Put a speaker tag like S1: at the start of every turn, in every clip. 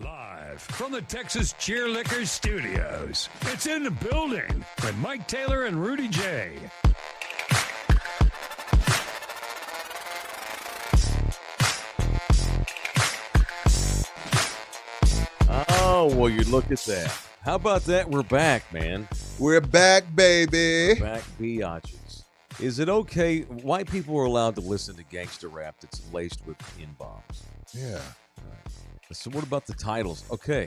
S1: Live from the Texas Cheerlickers Studios, it's In the Building with Mike Taylor and Rudy J.
S2: Oh, well, you look at that. How about that? We're back, man.
S3: We're back, baby.
S2: We're back, biatches. Is it okay? White people are allowed to listen to gangster rap that's laced with N-bombs.
S3: Yeah.
S2: Right. So what about the titles? Okay.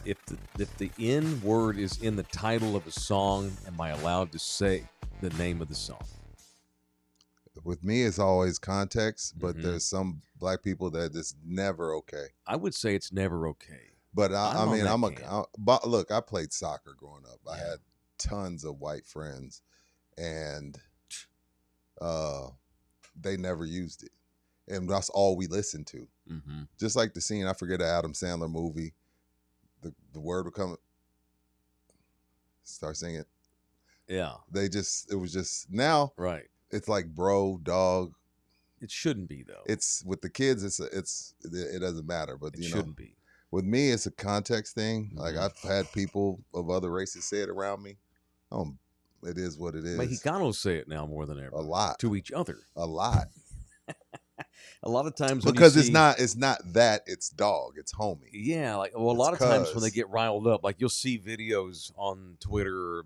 S2: If the N word is in the title of a song, am I allowed to say the name of the song?
S3: With me, it's always context, but there's some black people that it's never okay.
S2: I would say it's never okay.
S3: But look, I played soccer growing up.
S2: Yeah.
S3: I had tons of white friends, and they never used it. And that's all we listened to.
S2: Mm-hmm.
S3: Just like the scene, I forget the Adam Sandler movie, the word would come, start singing.
S2: Yeah.
S3: It was just, now
S2: Right.
S3: it's like bro, dog.
S2: It shouldn't be, though.
S3: It's with the kids, it doesn't matter. But
S2: it shouldn't be.
S3: With me, it's a context thing. Like, I've had people of other races say it around me. It is what it is.
S2: Mexicanos say it now more than ever.
S3: A lot.
S2: To each other.
S3: A lot.
S2: A lot of times
S3: because it's not that, it's dog, it's homie.
S2: Yeah, a lot of times when they get riled up, like you'll see videos on Twitter or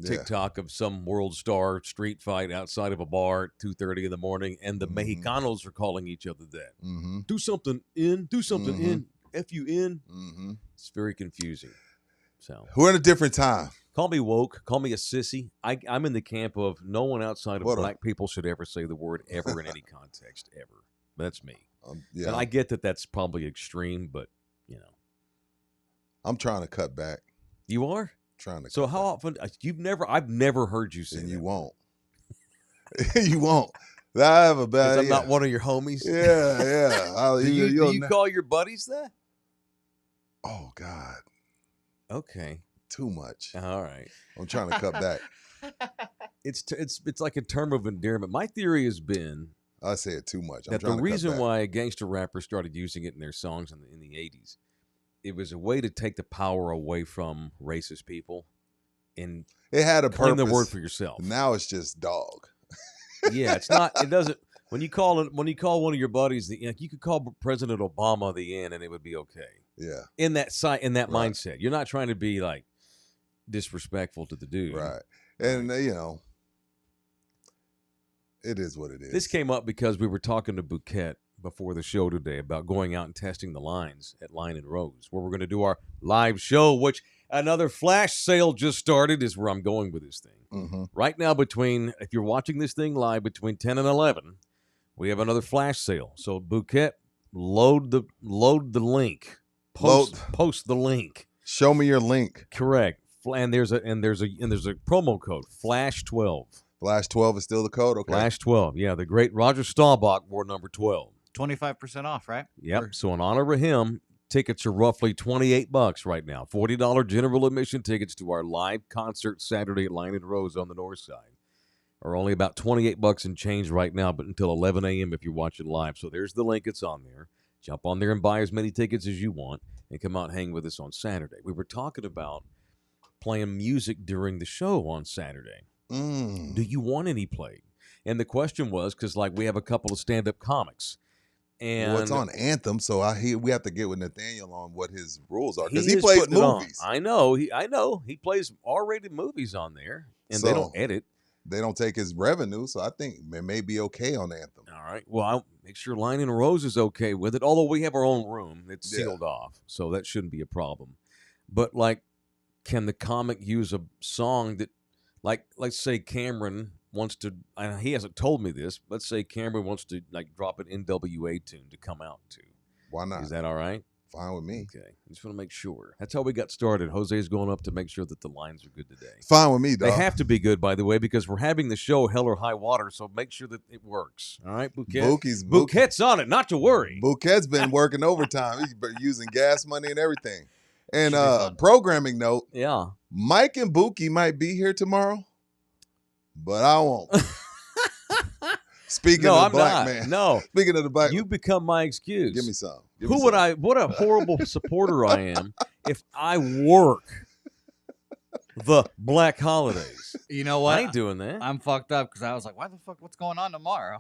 S2: TikTok of some world star street fight outside of a bar at 2:30 in the morning, and the Mexicanos are calling each other that.
S3: Mm-hmm.
S2: Do something in, F you in.
S3: Mm-hmm.
S2: It's very confusing. So
S3: we're in a different time.
S2: Call me woke, call me a sissy. I'm in the camp of no one outside of black people should ever say the word ever in any context, ever. That's me. And I get that that's probably extreme, but,
S3: I'm trying to cut back.
S2: You are?
S3: Trying to
S2: So
S3: cut
S2: how often? I've never heard you say
S3: and
S2: that.
S3: you won't. You won't. I have a bad.
S2: I'm not one of your homies.
S3: Yeah.
S2: Do you call your buddies that?
S3: Oh God.
S2: Okay.
S3: Too much.
S2: All right.
S3: I'm trying to cut back.
S2: It's like a term of endearment. My theory has been
S3: I say it too much.
S2: That the reason why gangster rappers started using it in their songs in the 80s, it was a way to take the power away from racist people and
S3: it had a
S2: claim
S3: purpose.
S2: the word for yourself.
S3: Now it's just dog.
S2: Yeah, it's not. It doesn't. When you call one of your buddies you could call President Obama the N and it would be okay.
S3: Yeah.
S2: In that mindset, you're not trying to be like disrespectful to the dude,
S3: right? And it is what it is.
S2: This came up because we were talking to Bouquet before the show today about going out and testing the lines at Line and Rose, where we're going to do our live show, which another flash sale just started, is where I'm going with this thing.
S3: Mm-hmm.
S2: Right now, if you're watching this thing live between 10 and 11, we have another flash sale. So Bouquet, load the link. Post the link.
S3: Show me your link.
S2: Correct. And there's a promo code, Flash12.
S3: Flash 12 is still the code? Okay.
S2: Flash 12. Yeah, the great Roger Staubach wore number 12.
S4: 25% off, right?
S2: Yep. So in honor of him, tickets are roughly $28 right now. $40 general admission tickets to our live concert Saturday at Line and Rose on the north side are only about $28 and change right now, but until 11 a.m. if you're watching live. So there's the link. It's on there. Jump on there and buy as many tickets as you want and come out and hang with us on Saturday. We were talking about playing music during the show on Saturday. Do you want any played? And the question was, because we have a couple of stand-up comics. And
S3: it's on Anthem, so we have to get with Nathaniel on what his rules are, because he plays movies.
S2: I know. He plays R-rated movies on there, and they don't edit.
S3: They don't take his revenue, so I think it may be okay on Anthem.
S2: All right. Well, I'll make sure Line and Rose is okay with it, although we have our own room. It's sealed off, so that shouldn't be a problem. But, can the comic use a song that, let's say Cameron wants to, and he hasn't told me this, let's say Cameron wants to, drop an NWA tune to come out to.
S3: Why not?
S2: Is that all right?
S3: Fine with me.
S2: Okay. I just want to make sure. That's how we got started. Jose's going up to make sure that the lines are good today.
S3: Fine with me, dog.
S2: They have to be good, by the way, because we're having the show Hell or High Water, so make sure that it works. All right, Bouquet? Bouquet's on it, not to worry.
S3: Bouquet's been working overtime. He's been using gas money and everything. And programming note, Mike and Buki might be here tomorrow, but I won't. Speaking
S2: No,
S3: of
S2: I'm
S3: the black
S2: not.
S3: man.
S2: No,
S3: Speaking of the black
S2: you become my excuse.
S3: give me some.
S2: What a horrible supporter I am if I work the black holidays.
S4: You know what?
S2: I ain't doing that.
S4: I'm fucked up because I was like, why the fuck? What's going on tomorrow?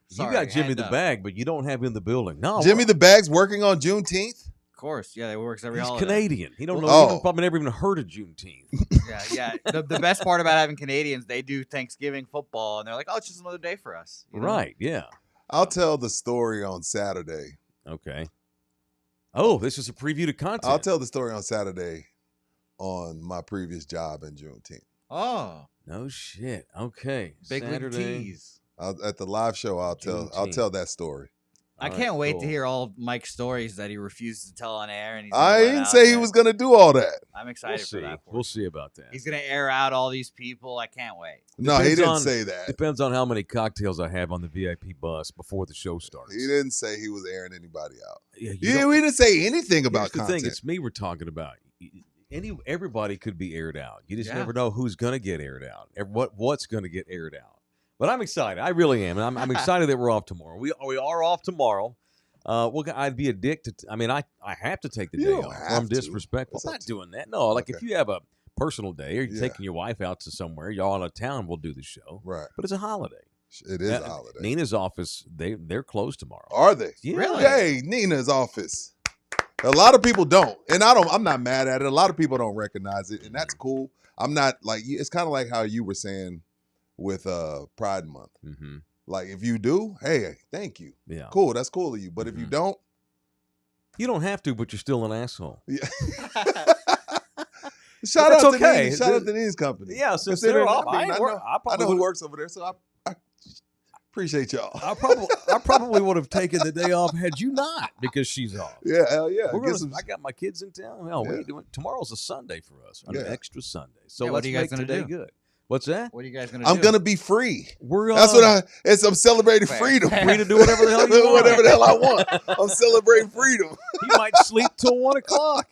S4: Sorry,
S2: you got Jimmy
S4: hand
S2: the
S4: up.
S2: Bag, but you don't have him in the building. No,
S3: Jimmy the Bag's working on Juneteenth?
S4: Of course, yeah, it works every
S2: he's
S4: holiday.
S2: Canadian. He don't know.
S3: Oh.
S2: He probably never even heard of Juneteenth.
S4: Yeah. The best part about having Canadians, they do Thanksgiving football, and they're like, oh, it's just another day for us. You know?
S2: Right? Yeah.
S3: I'll tell the story on Saturday.
S2: Okay. Oh, this is a preview to content.
S3: I'll tell the story on Saturday on my previous job in Juneteenth.
S4: Oh,
S2: No shit. Okay.
S4: big league
S2: Saturday.
S4: tease.
S3: At the live show, I'll
S2: Juneteenth.
S3: tell that story.
S4: I
S2: All
S4: can't
S2: right,
S4: wait
S2: cool.
S4: to hear all of Mike's stories that he refuses to tell on air. And he's
S3: I
S4: gonna let
S3: didn't
S4: out
S3: say he
S4: there.
S3: was gonna do all that.
S4: I'm
S2: We'll
S4: excited for
S2: see.
S4: that.
S2: We'll see about that.
S4: He's gonna air out all these people. I can't wait.
S3: No, he
S2: Depends
S3: didn't
S2: on-
S3: say that.
S2: Depends on how many cocktails I have on the VIP bus before the show starts.
S3: He didn't say he was airing anybody out.
S2: Yeah,
S3: Yeah, we didn't say anything about
S2: Here's the
S3: content.
S2: thing, it's me we're talking about. Everybody could be aired out. You just
S4: Yeah.
S2: never know who's going to get aired out. What's going to get aired out. But I'm excited. I really am. And I'm excited that we're off tomorrow. We are off tomorrow. I'd be a dick to. I mean, I have to take the
S3: You
S2: day
S3: don't
S2: off.
S3: have
S2: I'm
S3: to.
S2: disrespectful.
S3: It's
S2: I'm
S3: up
S2: not
S3: to-
S2: doing that. No, like if
S3: Okay.
S2: you have a personal day or you're
S3: Yeah.
S2: taking your wife out to somewhere, y'all out of town, we'll do the show.
S3: Right.
S2: But it's a holiday.
S3: It is a holiday.
S2: Nina's office, they're closed tomorrow.
S3: Are they?
S2: Yeah.
S4: Really?
S3: Hey, Nina's office. A lot of people don't, and I'm not mad at it. A lot of people don't recognize it, and that's cool. I'm not like it's kind of like how you were saying with Pride Month.
S2: Mm-hmm.
S3: Like if you do, hey, thank you.
S2: Yeah.
S3: Cool, that's cool of you. But if you
S2: Mhm.
S3: don't,
S2: You don't have to, but you're still an asshole.
S3: yeah.
S2: But
S3: shout
S2: that's
S3: out to
S2: okay.
S3: Nina. Shout out to Nina's company.
S2: Yeah, since
S3: Consider
S2: they're
S3: it-
S2: off,
S3: I mean, I
S2: I
S3: know who works over there, so I appreciate y'all.
S2: I probably would have taken the day off had you not, because she's off.
S3: Yeah, hell yeah.
S2: We're
S3: Get
S2: gonna,
S3: some-
S2: I got my kids in town. Well,
S3: Yeah.
S2: we ain't doing, tomorrow's a Sunday for us, an
S3: Yeah.
S2: extra Sunday. So
S4: Yeah, what
S2: let's
S4: are you guys
S2: make
S4: gonna
S2: today
S4: do?
S2: good. What's that?
S4: What are you guys gonna do?
S3: I'm gonna be free.
S2: We're
S3: That's what I'm celebrating
S4: Fair.
S3: freedom.
S2: free to do whatever the hell you want.
S3: Whatever the hell I want. I'm celebrating freedom.
S2: He might sleep till 1 o'clock.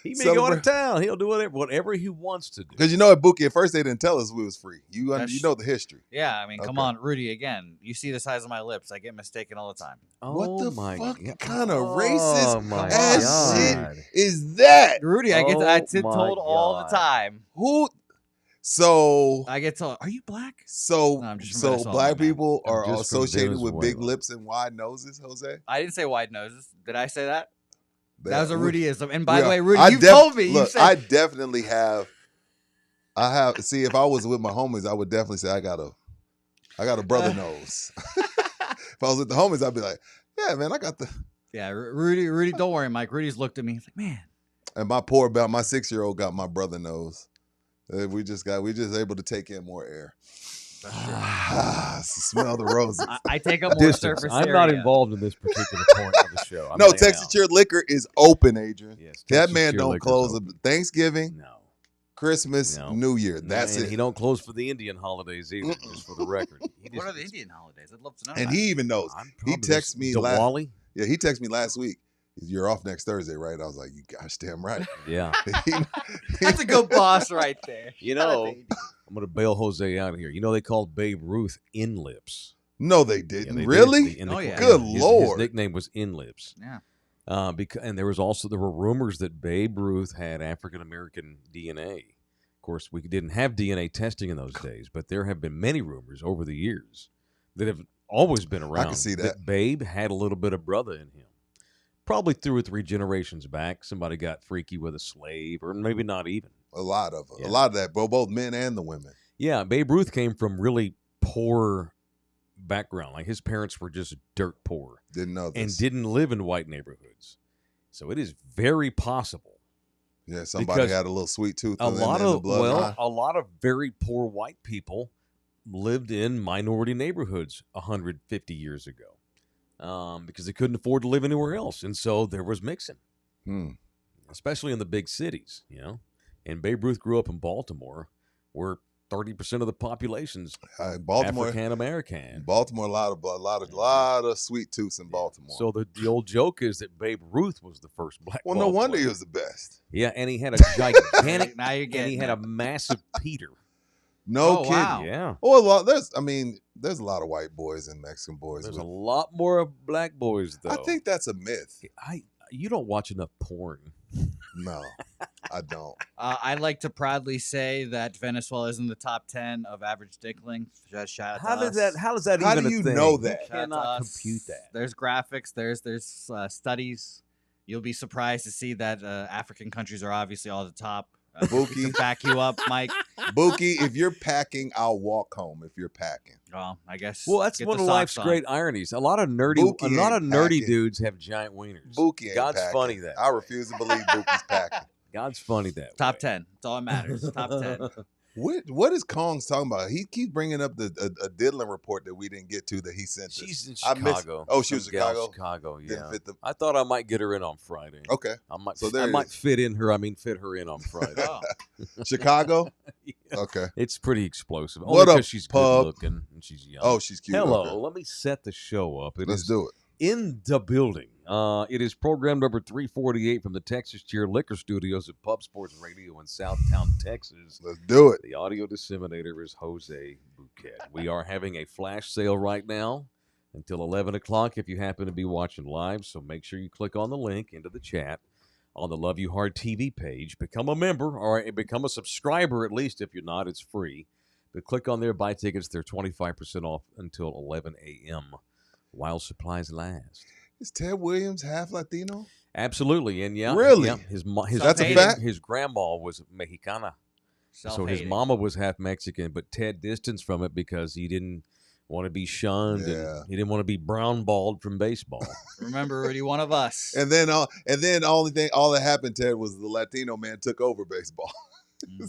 S2: He may go out
S3: Celebrate-
S2: of town. He'll do whatever he wants to do.
S3: Because you know at Buki, at first they didn't tell us we was free. You
S4: That's-
S3: know the history.
S4: Yeah, I mean, come
S3: Okay.
S4: on, Rudy. Again, you see the size of my lips. I get mistaken all the time.
S3: What the
S2: my
S3: fuck
S2: God.
S3: kind of racist
S2: Oh my
S3: ass
S2: God.
S3: shit is that?
S4: Rudy, I get
S2: Oh my
S4: told all the
S2: God.
S4: time.
S3: Who? So
S4: I get told, "Are you black?"
S3: so
S4: No, I'm just from
S3: so
S4: Venezuela,
S3: black
S4: man.
S3: people
S2: I'm
S3: are
S2: just from
S3: associated with big
S2: Venezuela.
S3: lips and wide noses, Jose.
S4: I didn't say wide noses. Did I say that? That was a Rudyism. And by
S3: Yeah,
S4: the way, Rudy,
S3: I
S4: you told me. You
S3: Look,
S4: said
S3: I definitely have. I have. See, if I was with my homies, I would definitely say I got a brother nose. If I was with the homies, I'd be like, yeah, man, I got the.
S4: yeah, Rudy. Don't worry, Mike. Rudy's looked at me. He's like, man.
S3: And my 6-year-old got my brother nose. We just able to take in more air. Smell the roses.
S4: I take up more
S2: Distance.
S4: surface
S2: I'm
S4: area.
S2: not involved in this particular point of the show. I'm
S3: No,
S2: laying
S3: Texas
S2: out.
S3: Cheer Liquor is open, Adrian.
S2: Yes,
S3: That
S2: Texas
S3: man
S2: Cheer
S3: don't
S2: Liquor's
S3: close
S2: open.
S3: Thanksgiving,
S2: No.
S3: Christmas,
S2: No.
S3: New Year.
S2: No,
S3: That's
S2: and
S3: it.
S2: He don't close for the Indian holidays either, just for the record.
S4: What are the Indian holidays? I'd love to know.
S3: And
S4: that.
S3: he even knows.
S2: I'm
S3: He
S2: probably
S3: texted me last.
S2: Diwali?
S3: Yeah, he texted me last week. You're off next Thursday, right? I was like, you gosh damn right.
S2: Yeah.
S4: That's a good boss right there.
S2: You
S4: Shout out
S2: know,
S4: to Indy.
S2: I'm going to bail Jose out of here. You know, they called Babe Ruth In Lips.
S3: No, they
S2: Yeah,
S3: didn't.
S2: they did.
S3: Really?
S4: Oh, yeah.
S3: Good
S2: His
S3: Lord.
S2: nickname was In Lips.
S4: Yeah.
S2: And there were rumors that Babe Ruth had African American DNA. Of course, we didn't have DNA testing in those days, but there have been many rumors over the years that have always been around.
S3: see that.
S2: Babe had a little bit of brother in him. Probably 2 or 3 generations back, somebody got freaky with a slave, or maybe not even.
S3: A lot of
S2: Yeah.
S3: a lot of that, both men and the women.
S2: Yeah, Babe Ruth came from really poor background. Like his parents were just dirt poor
S3: Didn't know this.
S2: and didn't live in white neighborhoods. So it is very possible.
S3: Yeah, somebody
S2: because
S3: had a little sweet tooth.
S2: A
S3: in
S2: lot
S3: the
S2: of
S3: bloodline.
S2: a lot of very poor white people lived in minority neighborhoods 150 years ago because they couldn't afford to live anywhere else, and so there was mixing, especially in the big cities. You know, and Babe Ruth grew up in Baltimore, where 30% of the population's
S3: Baltimore,
S2: African American.
S3: Baltimore, a lot of sweet tooths in Baltimore.
S2: So the old joke is that Babe Ruth was the first black.
S3: well, no
S2: ball
S3: wonder he
S2: player.
S3: was the best.
S2: Yeah, and he had a gigantic,
S4: Now you're
S2: and
S4: getting
S2: he had
S4: it.
S2: a massive Peter.
S3: No
S4: Oh,
S3: kidding.
S4: wow.
S2: Yeah.
S3: Well, there's a lot of white boys and Mexican boys.
S2: There's
S3: with-
S2: a lot more black boys, though.
S3: I think that's a myth.
S2: You don't watch enough porn.
S3: No, I don't.
S4: I like to proudly say that Venezuela is in the top 10 of average dick length. Just shout out
S2: How
S4: to
S2: does
S4: us.
S2: that? How does that
S3: How
S2: even
S3: do
S2: a
S3: you
S2: thing?
S3: know
S2: You
S3: that?
S4: Shout out to
S2: cannot
S4: us.
S2: compute that.
S4: There's graphics. There's studies. You'll be surprised to see that African countries are obviously all at the top.
S3: Bookie.
S4: To back you up, Mike.
S3: Bookie, if you're packing, I'll walk home. If you're packing,
S4: Well, I guess.
S2: Well, that's
S4: get
S2: one
S4: the
S2: of life's
S4: socks on.
S2: great ironies. A lot of nerdy
S3: Bookie ain't
S2: dudes have giant wieners.
S3: Bookie ain't
S2: God's
S3: packing.
S2: funny that
S3: I
S2: way.
S3: refuse to believe Bookie's packing.
S2: God's funny that
S4: Top
S2: way.
S4: 10. That's all that matters. Top 10.
S3: What is Kong's talking about? He keeps bringing up a diddling report that we didn't get to that he sent us.
S2: She's in
S3: I missed-
S2: Chicago.
S3: Oh, she was
S2: Some gal in
S3: Chicago?
S2: Chicago,
S3: Didn't
S2: yeah.
S3: fit the-
S2: I thought I might get her in on Friday.
S3: Okay,
S2: I might.
S3: So there
S2: I
S3: it
S2: might
S3: is.
S2: fit her in on Friday.
S4: Oh.
S3: Chicago.
S2: Yeah.
S3: Okay.
S2: It's pretty explosive.
S3: What
S2: Only
S3: up,
S2: because she's
S3: pub?
S2: good looking and she's young.
S3: Oh, she's cute.
S2: hello.
S3: Okay.
S2: Let me set the show up. It
S3: Let's
S2: is
S3: do it.
S2: in the building. It is program number 348 from the Texas Cheer Liquor Studios at Pub Sports Radio in Southtown, Texas.
S3: Let's do it.
S2: The audio disseminator is Jose Bouquet. We are having a flash sale right now until 11 o'clock if you happen to be watching live. So make sure you click on the link into the chat on the Love You Hard TV page. Become a member or become a subscriber, at least. If you're not, it's free. But click on there, buy tickets. They're 25% off until 11 a.m. while supplies last.
S3: Is Ted Williams half Latino?
S2: Absolutely. And yeah.
S3: Really?
S2: Yeah, his
S3: That's a fact?
S2: His grandma was Mexicana. So his
S4: Self-hating.
S2: mama was half Mexican, but Ted distanced from it because he didn't want to be shunned
S3: Yeah.
S2: and he didn't want to be brown balled from baseball.
S4: Remember, Rudy, one of us.
S3: And then all that happened, Ted, was the Latino man took over baseball.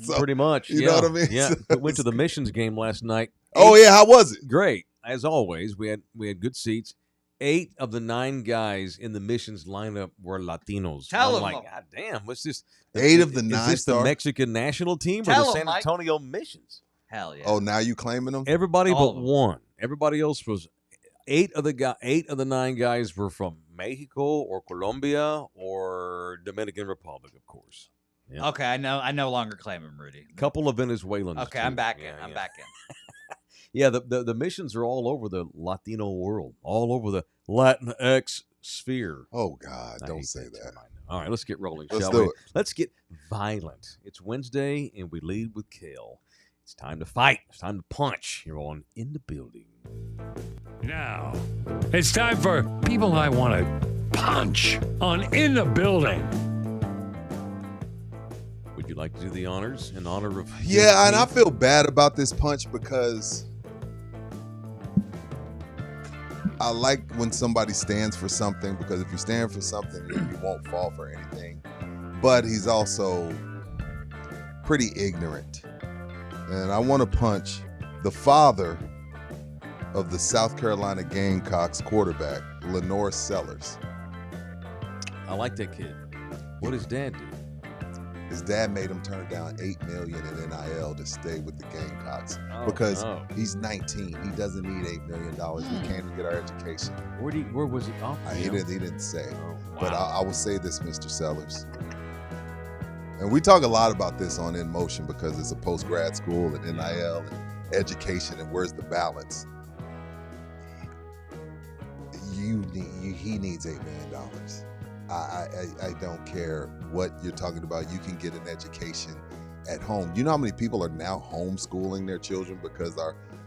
S3: So,
S2: Pretty much.
S3: you
S2: yeah.
S3: know what I mean?
S2: Yeah.
S3: So
S2: Went to the Missions game last night.
S3: oh yeah, how was it?
S2: Great. As always, we had good seats. 8 of the 9 guys in the Missions lineup were Latinos.
S4: Tell
S2: I'm
S4: 'em.
S2: like, God damn, what's this?
S3: 8 of the
S2: Is
S3: 9
S2: this the
S3: star?
S2: Mexican national team
S4: Tell
S2: or the
S4: 'em,
S2: San
S4: Mike.
S2: Antonio Missions?
S4: Hell yeah.
S3: Oh, now you claiming them?
S2: Everybody
S4: All
S2: but
S4: of 'em.
S2: one. Everybody else was 8 of the 9 guys were from Mexico or Colombia or Dominican Republic, of course. Yeah.
S4: Okay, I no longer claim him, Rudy.
S2: A couple of Venezuelans.
S4: Okay,
S2: too.
S4: I'm back in.
S2: Yeah,
S4: I'm
S2: yeah.
S4: back in.
S2: Yeah, the missions are all over the Latino world, all over the Latinx sphere.
S3: Oh God,
S2: I
S3: don't
S2: hate
S3: say
S2: term,
S3: that.
S2: I know. All right, let's get rolling,
S3: Let's
S2: shall
S3: do
S2: we?
S3: it.
S2: Let's get violent. It's Wednesday, and we lead with Kale. It's time to fight. It's time to punch. You're on In the Building.
S1: Now, it's time for People I Want to Punch on In the Building.
S2: Would you like to do the honors in honor of?
S3: Yeah, and I
S2: Juneteenth?
S3: feel bad about this punch because I like when somebody stands for something, because if you stand for something, you won't fall for anything. But he's also pretty ignorant. And I want to punch the father of the South Carolina Gamecocks quarterback, Lenore Sellers.
S2: I like that kid. What does Dad do?
S3: His dad made him turn down $8 million in NIL to stay with the Gamecocks
S2: Oh,
S3: because
S2: no.
S3: he's 19. He doesn't need $8 million. We came to get our education.
S2: Where was it off?
S3: He didn't say.
S2: Oh,
S3: But
S2: wow.
S3: I will say this, Mr. Sellers. And we talk a lot about this on In Motion because it's a post-grad school and NIL and education and where's the balance. He needs $8 million. I don't care what you're talking about. You can get an education at home. You know how many people are now homeschooling their children because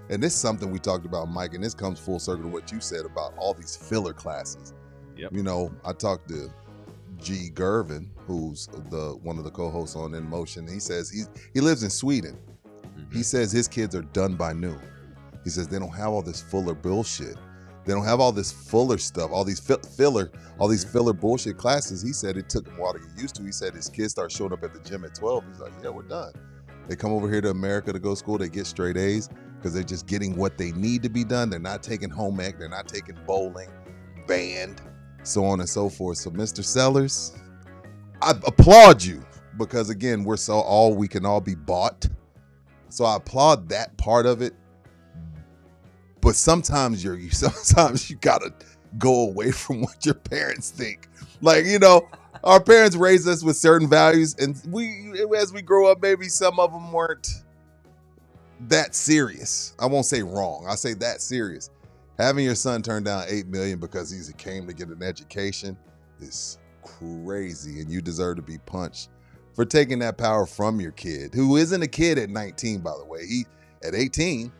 S3: and this is something we talked about, Mike, and this comes full circle to what you said about all these filler classes.
S2: Yep.
S3: You know, I talked to G. Gervin, who's one of the co-hosts on In Motion. He says he lives in Sweden.
S2: Mhm.
S3: He says his kids are done by noon. He says they don't have all this fuller bullshit. They don't have all this fuller stuff, all these filler bullshit classes. He said it took him a while to get used to. He said his kids start showing up at the gym at 12. He's like, yeah, we're done. They come over here to America to go to school. They get straight A's because they're just getting what they need to be done. They're not taking home ec. They're not taking bowling, band, so on and so forth. So, Mr. Sellers, I applaud you because, again, we can all be bought. So I applaud that part of it. But sometimes you gotta go away from what your parents think. Like, you know, our parents raised us with certain values, and as we grow up, maybe some of them weren't that serious. I won't say wrong. I say that serious. Having your son turn down $8 million because he came to get an education is crazy, and you deserve to be punched for taking that power from your kid, who isn't a kid at 19, by the way. He at 18,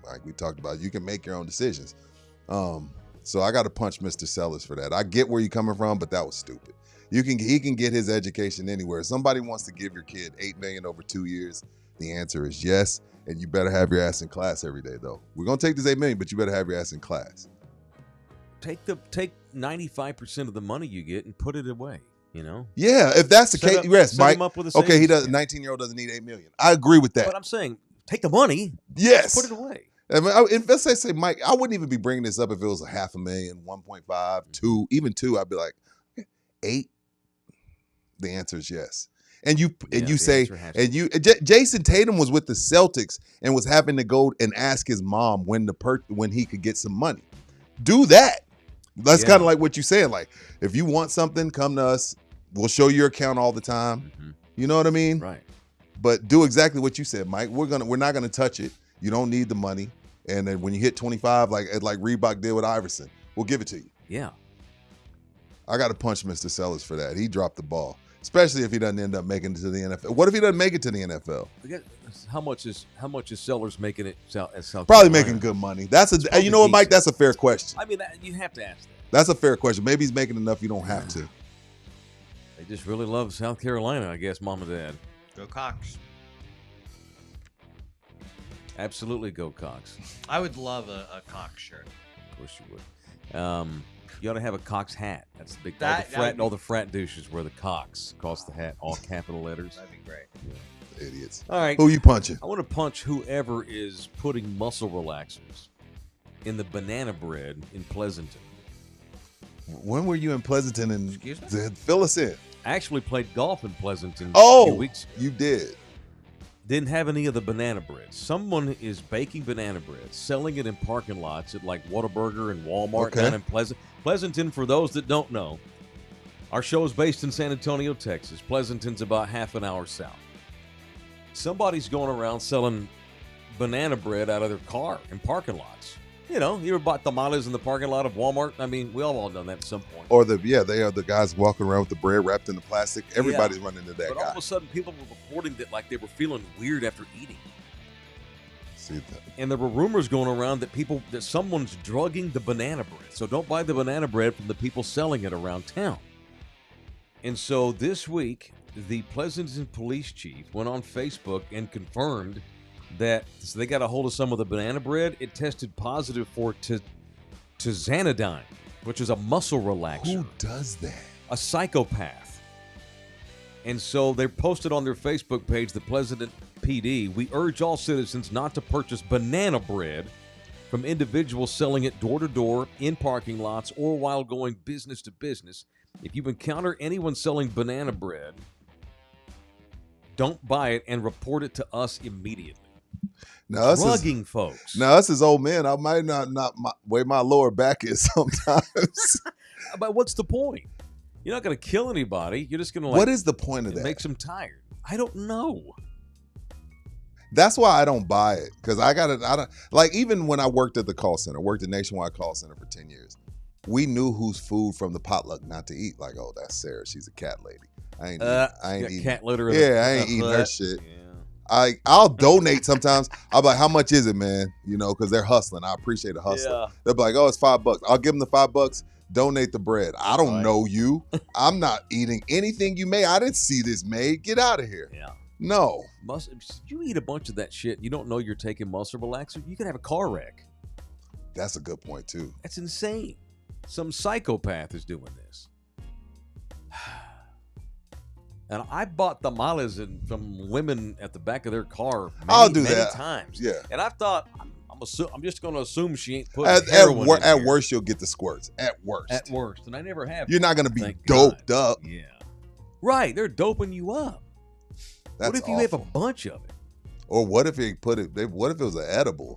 S3: like we talked about, you can make your own decisions. So I got to punch Mr. Sellers for that. I get where you're coming from, but that was stupid. He can get his education anywhere. If somebody wants to give your kid $8 million over 2 years, the answer is yes. And you better have your ass in class every day, though. We're gonna take this $8 million, but you better have your ass in class.
S2: Take 95% of the money you get and put it away. You know.
S3: Yeah, if that's the case, yes, Mike. Okay, he does. 19-year-old doesn't need $8 million. I agree with that.
S2: But I'm saying, take the money.
S3: Yes.
S2: Put it away.
S3: I mean, if let's say, Mike, I wouldn't even be bringing this up if it was $500,000, 1.5, 2, even 2. I'd be like, 8. The answer is yes. And you say, and Jason Tatum was with the Celtics and was having to go and ask his mom when he could get some money. Do that. That's kind of like what you said. Like, if you want something, come to us. We'll show your account all the time. Mm-hmm. You know what I mean?
S2: Right.
S3: But do exactly what you said, Mike. We're not gonna touch it. You don't need the money. And then when you hit 25, like Reebok did with Iverson, we'll give it to you.
S2: Yeah.
S3: I got to punch Mr. Sellers for that. He dropped the ball. Especially if he doesn't end up making it to the NFL. What if he doesn't make it to the NFL?
S2: How much is Sellers making it at South
S3: Probably
S2: Carolina?
S3: making good money. You know what, Mike? That's a fair question.
S2: I mean, you have to ask that.
S3: That's a fair question. Maybe he's making enough you don't have to.
S2: They just really love South Carolina, I guess, Mom and Dad.
S4: Go Cox.
S2: Absolutely go Cox.
S4: I would love a Cox shirt.
S2: Of course you would. You ought to have a Cox hat. That's the big. All the frat douches wear the Cox across the hat, all capital letters.
S4: That'd be great.
S3: Yeah. Idiots.
S2: All right.
S3: Who you punching?
S2: I want to punch whoever is putting muscle relaxers in the banana bread in Pleasanton.
S3: When were you in Pleasanton? And
S4: excuse me?
S3: Fill us in.
S2: I actually played golf in Pleasanton a few weeks ago.
S3: You did.
S2: Didn't have any of the banana bread. Someone is baking banana bread, selling it in parking lots at like Whataburger and Walmart down in Pleasanton. For those that don't know, our show is based in San Antonio, Texas. Pleasanton's about half an hour south. Somebody's going around selling banana bread out of their car in parking lots. You know, you ever bought tamales in the parking lot of Walmart? I mean, we all done that at some point.
S3: Or they are the guys walking around with the bread wrapped in the plastic. Everybody's running into that guy.
S2: But all of a sudden, people were reporting that like they were feeling weird after eating.
S3: See that?
S2: And there were rumors going around that someone's drugging the banana bread. So don't buy the banana bread from the people selling it around town. And so this week, the Pleasanton police chief went on Facebook and confirmed that they got a hold of some of the banana bread. It tested positive for tizanidine, which is a muscle relaxer.
S3: Who does that?
S2: A psychopath. And so they posted on their Facebook page, the Pleasanton PD, we urge all citizens not to purchase banana bread from individuals selling it door to door, in parking lots, or while going business to business. If you encounter anyone selling banana bread, don't buy it and report it to us immediately.
S3: Now,
S2: drugging folks.
S3: Now, us as old men, I might not way my lower back is sometimes.
S2: But what's the point? You're not going to kill anybody. You're just going to
S3: what is the point of that?
S2: It makes them tired. I don't know.
S3: That's why I don't buy it, because I don't like, even when I worked at the call center, worked at Nationwide Call Center for 10 years, we knew whose food from the potluck not to eat. Like, oh, that's Sarah. She's a cat lady. I ain't eating
S2: cat litter.
S3: Yeah, I ain't eating her shit. Yeah. I'll donate sometimes. I'll be like, how much is it, man? You know, because they're hustling. I appreciate the hustle. Yeah. They'll be like, oh, it's $5. I'll give them the $5. Donate the bread. I don't know you. I'm not eating anything you made. I didn't see this made. Get out of here.
S2: Yeah.
S3: No.
S2: You eat a bunch of that shit. You don't know you're taking muscle relaxer. You could have a car wreck.
S3: That's a good point, too.
S2: That's insane. Some psychopath is doing this. And I bought tamales from women at the back of their car many times.
S3: Yeah.
S2: And I thought, I'm just going to assume she ain't putting heroin in
S3: at worst, you'll get the squirts. At worst.
S2: And I never have.
S3: You're not going to be doped up.
S2: Yeah. Right. They're doping you up.
S3: That's
S2: what if you have a bunch of it?
S3: Or what if what if it was an edible?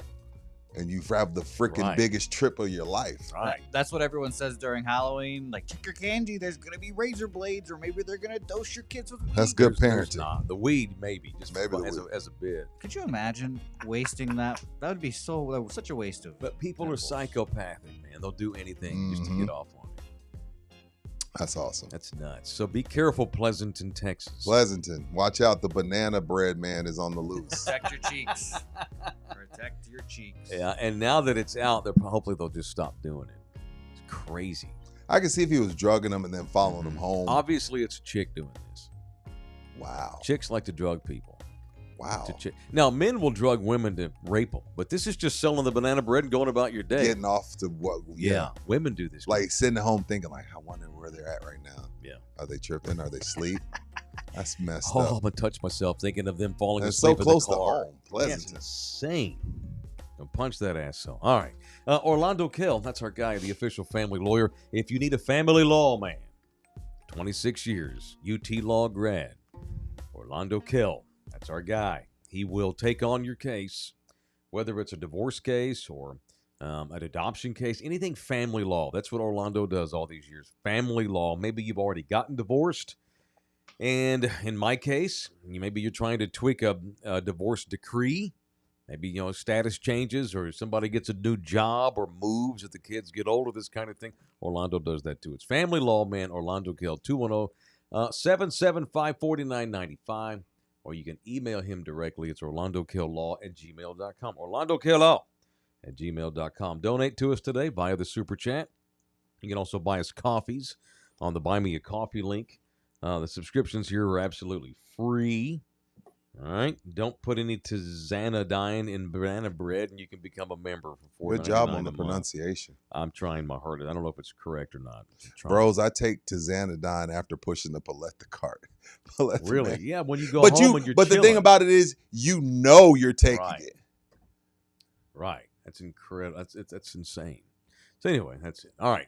S3: and you have the freaking biggest trip of your life.
S2: Right.
S4: That's what everyone says during Halloween. Like, check your candy. There's gonna be razor blades, or maybe they're gonna dose your kids with weed.
S3: That's good
S2: There's
S3: parenting.
S2: not. The weed, maybe, just
S3: Maybe the
S2: as a bit.
S4: Could you imagine wasting that? That would be such a waste of.
S2: But people are
S4: edibles.
S2: psychopathic, man. They'll do anything just to get off on it.
S3: That's awesome.
S2: That's nuts. So be careful, Pleasanton, Texas.
S3: Pleasanton, watch out. The banana bread man is on the loose.
S4: Protect your cheeks. Protect your cheeks.
S2: Yeah, and now that it's out, hopefully they'll just stop doing it. It's crazy.
S3: I can see if he was drugging them and then following them home.
S2: Obviously, it's a chick doing this.
S3: Wow.
S2: Chicks like to drug people.
S3: Wow.
S2: Now, men will drug women to rape them, but this is just selling the banana bread and going about your day.
S3: Getting off to what?
S2: Yeah, women do this.
S3: Like sitting at home thinking, like, I wonder where they're at right now.
S2: Yeah.
S3: Are they tripping? Are they asleep? That's messed
S2: Oh,
S3: up.
S2: I'm gonna touch myself thinking of them falling
S3: It's so
S2: asleep
S3: close
S2: in the
S3: to
S2: car.
S3: home.
S2: Yeah,
S3: Pleasanton.
S2: it's insane. Don't punch that asshole. All right. Orlando Kell, that's our guy, the official family lawyer. If you need a family law man, 26 years, UT Law grad, Orlando Kell, that's our guy. He will take on your case, whether it's a divorce case or an adoption case, anything family law. That's what Orlando does all these years. Family law. Maybe you've already gotten divorced. And in my case, maybe you're trying to tweak a divorce decree. Maybe, status changes or somebody gets a new job or moves if the kids get older, this kind of thing. Orlando does that too. It's Family Law Man, Orlando Kell, 210-775-4995. Or you can email him directly. It's orlandokilllaw@gmail.com. orlandokilllaw@gmail.com. Donate to us today via the Super Chat. You can also buy us coffees on the Buy Me a Coffee link. The subscriptions here are absolutely free. All right. Don't put any tizanidine in banana bread, and you can become a member for $4.99
S3: Good job on
S2: a
S3: the
S2: month.
S3: pronunciation.
S2: I'm trying my hardest. I don't know if it's correct or not.
S3: Bros, I take tizanidine after pushing the Paletta cart.
S2: Really?
S3: Man.
S2: Yeah, when you go
S3: But
S2: home and you're
S3: the thing
S2: chilling.
S3: about it is, you're taking it.
S2: Right. That's incredible. That's insane. So anyway, that's it. All right.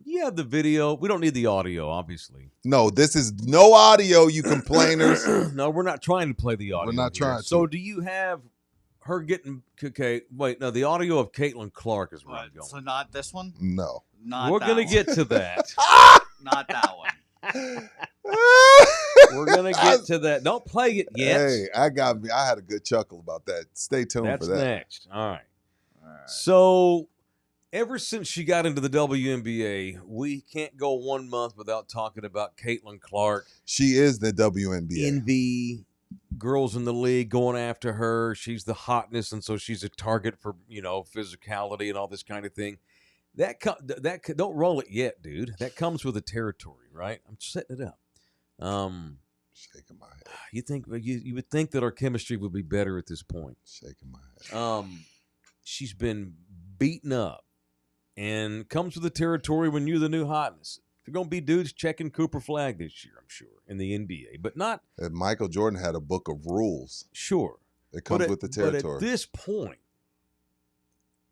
S2: You have the video. We don't need the audio, obviously.
S3: No, this is no audio, you complainers.
S2: No, we're not trying to play the audio.
S3: We're not
S2: here.
S3: trying to.
S2: So do you have her getting okay? Wait, no, the audio of Caitlin Clark is where I'm going.
S4: So not this one.
S3: No.
S4: Not.
S2: We're
S4: that
S2: gonna
S4: one.
S2: get to that.
S4: Not that one.
S2: We're gonna get to that. Don't play it yet.
S3: Hey, I had a good chuckle about that. Stay tuned
S2: That's
S3: for that.
S2: next. All right. So ever since she got into the WNBA, we can't go 1 month without talking about Caitlin Clark.
S3: She is the WNBA.
S2: Envy, girls in the league going after her. She's the hotness, and so she's a target for physicality and all this kind of thing. That don't roll it yet, dude. That comes with the territory, right? I'm setting it up.
S3: Shaking my head.
S2: You think you would think that our chemistry would be better at this point.
S3: Shaking my head.
S2: She's been beaten up and comes with the territory when you're the new hotness. There are going to be dudes checking Cooper Flag this year, I'm sure, in the NBA, but not.
S3: And Michael Jordan had a book of rules.
S2: Sure.
S3: It comes with the territory.
S2: But at this point,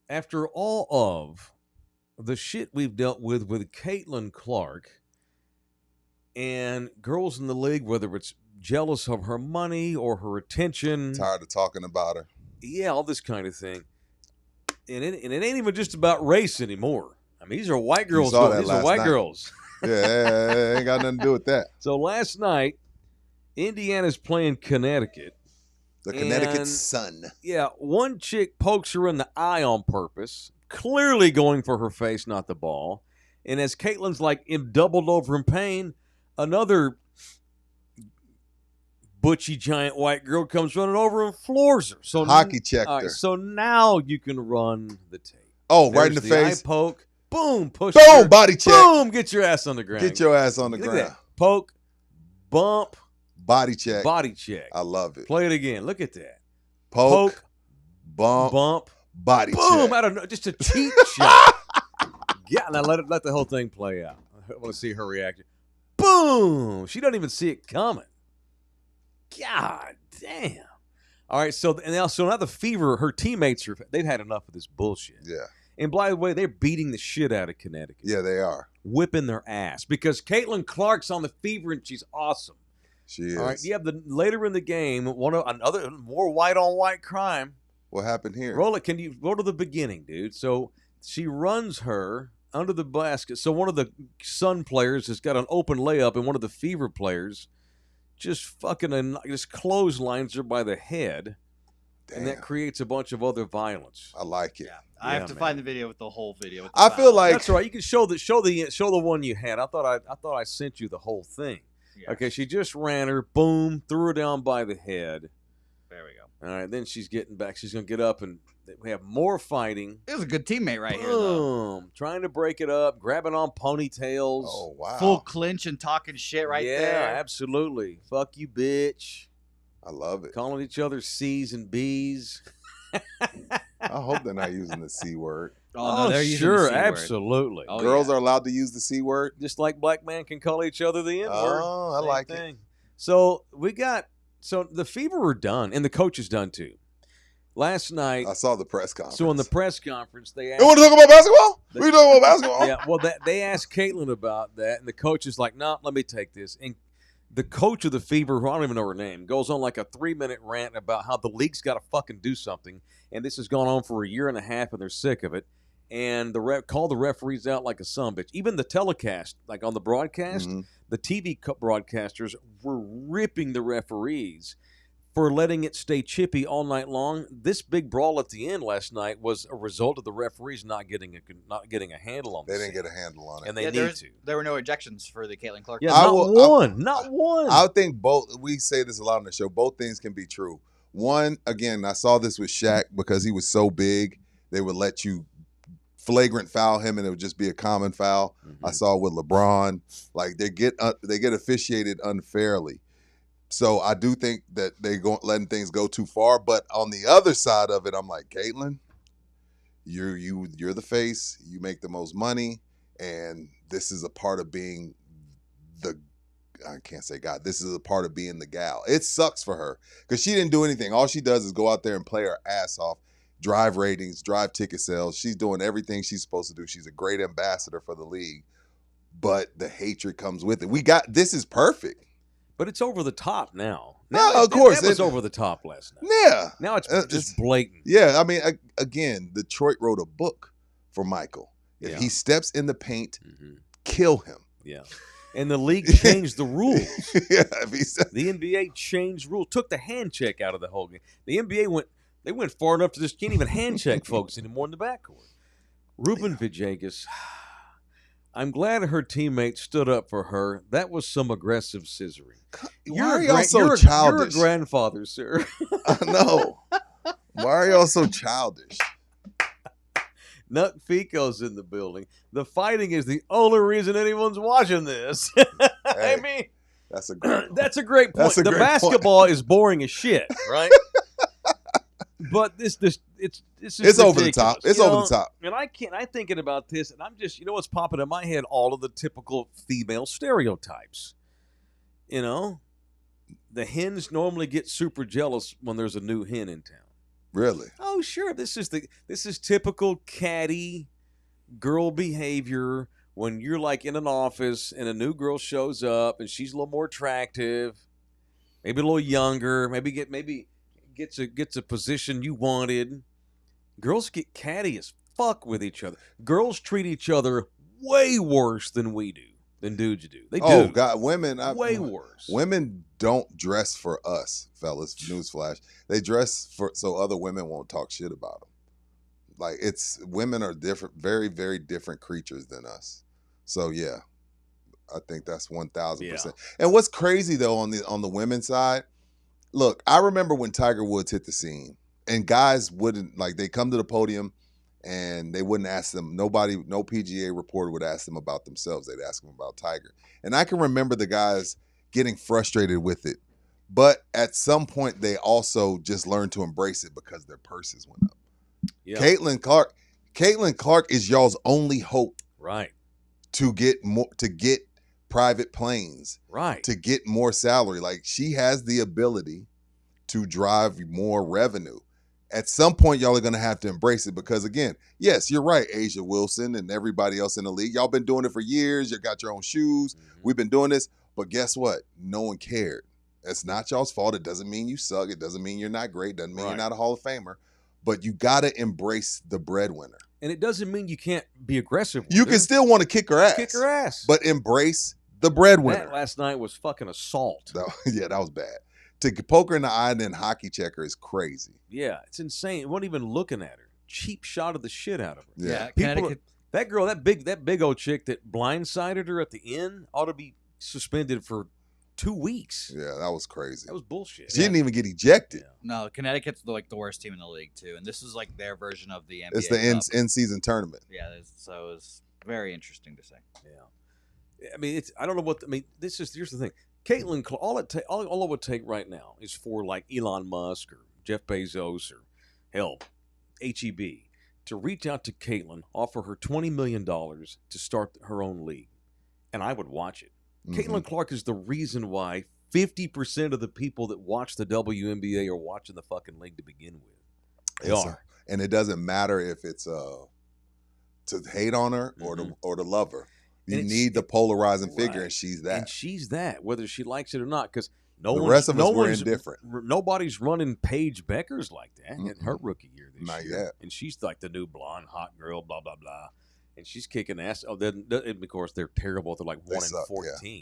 S2: after all of the shit we've dealt with Caitlin Clark and girls in the league, whether it's jealous of her money or her attention.
S3: Tired of talking about her.
S2: Yeah, all this kind of thing. And it ain't even just about race anymore. I mean, these are white girls.
S3: saw that
S2: These are
S3: last
S2: white
S3: night.
S2: girls.
S3: Yeah, ain't got nothing to do with that.
S2: So last night, Indiana's playing Connecticut.
S3: The Connecticut
S2: And,
S3: Sun.
S2: Yeah, one chick pokes her in the eye on purpose, clearly going for her face, not the ball. And as Caitlin's doubled over in pain, another butchy giant white girl comes running over and floors her. So
S3: Hockey checked
S2: all right,
S3: her.
S2: so now you can run the tape.
S3: Oh, right in
S2: There's
S3: the face.
S2: Eye poke. Boom, push.
S3: Boom,
S2: her.
S3: body check.
S2: Boom, get your ass on the ground.
S3: Get your ass on the
S2: Look at
S3: ground.
S2: that. Poke, bump,
S3: Body check.
S2: body check.
S3: I love it.
S2: Play it again. Look at that.
S3: Poke, bump,
S2: bump,
S3: body
S2: boom.
S3: check.
S2: I don't know, just a cheap shot. Yeah, now let the whole thing play out. I want to see her reaction. Boom. She doesn't even see it coming. God damn. All right, so now the Fever, her teammates they've had enough of this bullshit.
S3: Yeah.
S2: And by the way, they're beating the shit out of Connecticut.
S3: Yeah, they are.
S2: Whipping their ass because Caitlin Clark's on the Fever and she's awesome.
S3: She is.
S2: All right, you have later in the game another more white on white crime.
S3: What happened here?
S2: Roll it. Can you go to the beginning, dude? So she runs her under the basket. So one of the Sun players has got an open layup, and one of the Fever players just just clotheslines her by the head.
S3: Damn.
S2: And that creates a bunch of other violence.
S3: I like it.
S4: Yeah, I have to find the video with the whole video. With the
S3: I feel
S4: foul.
S3: like
S2: That's right. You can show the one you had. I thought I sent you the whole thing.
S4: Yeah.
S2: Okay, she just ran her, boom, threw her down by the head.
S4: There we go.
S2: All right, then she's getting back. She's gonna get up, and we have more fighting.
S4: It was a good teammate right here, though.
S2: Boom, trying to break it up, grabbing on ponytails.
S3: oh wow,
S4: Full clinch and talking shit right
S2: yeah,
S4: there.
S2: absolutely. Fuck you, bitch.
S3: I love it.
S2: Calling each other C's and B's.
S3: I hope they're not using the C word.
S4: Oh, no, they're using
S2: sure,
S4: the C word.
S2: absolutely.
S4: Oh,
S3: Girls
S4: yeah.
S3: are allowed to use the C word.
S2: Just like black man can call each other the N word.
S3: Oh, I
S2: Same
S3: like
S2: thing.
S3: it.
S2: So the Fever were done, and the coach is done too. Last night,
S3: I saw the press conference.
S2: so in the press conference, they asked.
S3: You want to talk about basketball? We talking about basketball?
S2: Yeah, well, they asked Caitlin about that, and the coach is like, "No, let me take this." And the coach of the Fever, who I don't even know her name, goes on like a 3-minute rant about how the league's got to fucking do something, and this has gone on for a year and a half, and they're sick of it. And call the referees out like a sumbitch. Even the telecast, like on the broadcast,
S3: Mhm.
S2: the TV broadcasters were ripping the referees for letting it stay chippy all night long. This big brawl at the end last night was a result of the referees not getting a handle on.
S3: They
S2: the
S3: didn't
S2: scene.
S3: get a handle on it.
S2: And they
S4: Yeah,
S2: need to.
S4: there were no ejections for the Caitlin Clark.
S2: Yeah,
S3: I
S2: not
S3: will-
S2: one. Not one.
S3: I think both. We say this a lot on the show. Both things can be true. One, again, I saw this with Shaq because he was so big. They would let you flagrant foul him, and it would just be a common foul. I saw it with LeBron. Like they get officiated unfairly. So I do think that they letting things go too far. But on the other side of it, I'm like, Caitlin, you're the face. You make the most money, and this is a part of being I can't say God. This is a part of being the gal. It sucks for her because she didn't do anything. All she does is go out there and play her ass off, drive ratings, drive ticket sales. She's doing everything she's supposed to do. She's a great ambassador for the league, but the hatred comes with it. This is perfect.
S2: But it's over the top now.
S3: No, of course.
S2: That was over the top last night.
S3: Yeah.
S2: Now it's
S3: It's-
S2: just blatant.
S3: Yeah. I mean, again, Detroit wrote a book for Michael. If
S2: Yeah.
S3: he steps in the paint,
S2: Mhm.
S3: kill him.
S2: Yeah. And the league changed the rules.
S3: Yeah. If he steps,
S2: The NBA changed rules, took the hand check out of the whole game. The NBA went far enough to just can't even hand check folks anymore in the backcourt. Ruben Villegas, I'm glad her teammates stood up for her. That was some aggressive scissoring.
S3: why are y'all so
S2: you're
S3: childish?
S2: a grandfather, sir.
S3: I know. Why are y'all so childish?
S2: Nut Fico's in the building. The fighting is the only reason anyone's watching this. I
S3: Hey,
S2: mean,
S3: That's a great.
S2: that's a great point.
S3: That's a
S2: The
S3: great point.
S2: basketball is boring as shit, right? But it's
S3: It's over the top.
S2: ridiculous,
S3: It's
S2: you
S3: over
S2: know?
S3: the top.
S2: And I'm thinking about this, and I'm just, what's popping in my head? All of the typical female stereotypes. The hens normally get super jealous when there's a new hen in town.
S3: Really?
S2: Oh, sure. This is typical catty girl behavior when you're like in an office and a new girl shows up and she's a little more attractive, maybe a little younger, maybe gets a position you wanted. Girls get catty as fuck with each other. Girls treat each other way worse than we do, than dudes do. They do.
S3: Oh God, women
S2: way worse.
S3: Women don't dress for us, fellas. Newsflash: they dress for so other women won't talk shit about them. Like women are different, very, very different creatures than us. So yeah, I think that's 1,000%. And what's crazy though on the women's side, look, I remember when Tiger Woods hit the scene, and guys wouldn't they come to the podium. And they wouldn't ask them, no PGA reporter would ask them about themselves. They'd ask them about Tiger. And I can remember the guys getting frustrated with it. But at some point, they also just learned to embrace it because their purses went up.
S2: Yeah.
S3: Caitlin Clark is y'all's only hope
S2: Right.
S3: to get private planes,
S2: Right.
S3: to get more salary. Like, she has the ability to drive more revenue. At some point, y'all are going to have to embrace it because, again, yes, you're right, Asia Wilson and everybody else in the league. Y'all been doing it for years. You got your own shoes. We've been doing this. But guess what? No one cared. It's not y'all's fault. It doesn't mean you suck. It doesn't mean you're not great. It doesn't mean you're not a Hall of Famer. but you got to embrace the breadwinner.
S2: And it doesn't mean you can't be aggressive with
S3: You
S2: her.
S3: can still want to kick her ass.
S2: Kick her ass.
S3: But embrace the breadwinner.
S2: That last night was fucking assault.
S3: Yeah, that was bad. To poke her in the eye and then hockey check her is crazy.
S2: Yeah, it's insane. It wasn't even looking at her. Cheap shot of the shit out of her.
S3: Yeah.
S4: Connecticut.
S2: That girl, that big old chick that blindsided her at the end ought to be suspended for 2 weeks.
S3: Yeah, that was crazy.
S2: That was bullshit.
S3: She didn't even get ejected.
S2: Yeah.
S4: No, Connecticut's like the worst team in the league too, and this is like their version of the NBA.
S3: It's the
S4: Cup.
S3: in-season tournament.
S4: Yeah, so it's very interesting to say.
S2: Yeah. I mean, I don't know what. I mean, here's the thing. Caitlin, all it would take right now is for like Elon Musk or Jeff Bezos or hell, HEB to reach out to Caitlin, offer her $20 million to start her own league, and I would watch it. Caitlin Clark is the reason why 50% of the people that watch the WNBA are watching the fucking league to begin with. They are.
S3: And it doesn't matter if it's to hate on her or to love her. You need the polarizing figure, and she's that.
S2: And she's that, whether she likes it or not, because
S3: the rest of us were indifferent.
S2: Nobody's running Paige Beckers like that in her rookie year this
S3: Not
S2: year.
S3: yet.
S2: And she's like the new blonde hot girl, blah blah blah, and she's kicking ass. Oh, then of course they're terrible. They're like 1-14. Yeah.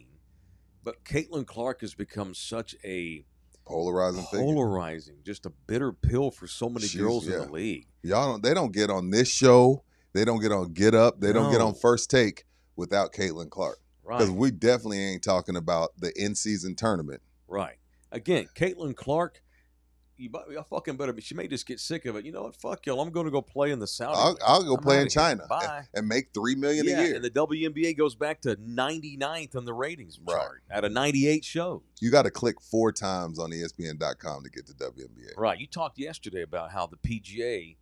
S2: But Caitlin Clark has become such a
S3: polarizing,
S2: just a bitter pill for so many girls in the league.
S3: They don't get on this show. They don't get on Get Up. They don't get on First Take without Caitlin Clark.
S2: Right.
S3: Because we definitely ain't talking about the in-season tournament.
S2: Right. Again, Caitlin Clark, y'all fucking better. She may just get sick of it. You know what? Fuck y'all. I'm going to go play in the Saudi.
S3: I'll go play in China
S2: and
S3: make $3 million a year.
S2: And the WNBA goes back to 99th on the ratings chart out of 98 shows.
S3: You got to click 4 times on ESPN.com to get to WNBA.
S2: Right. You talked yesterday about how the PGA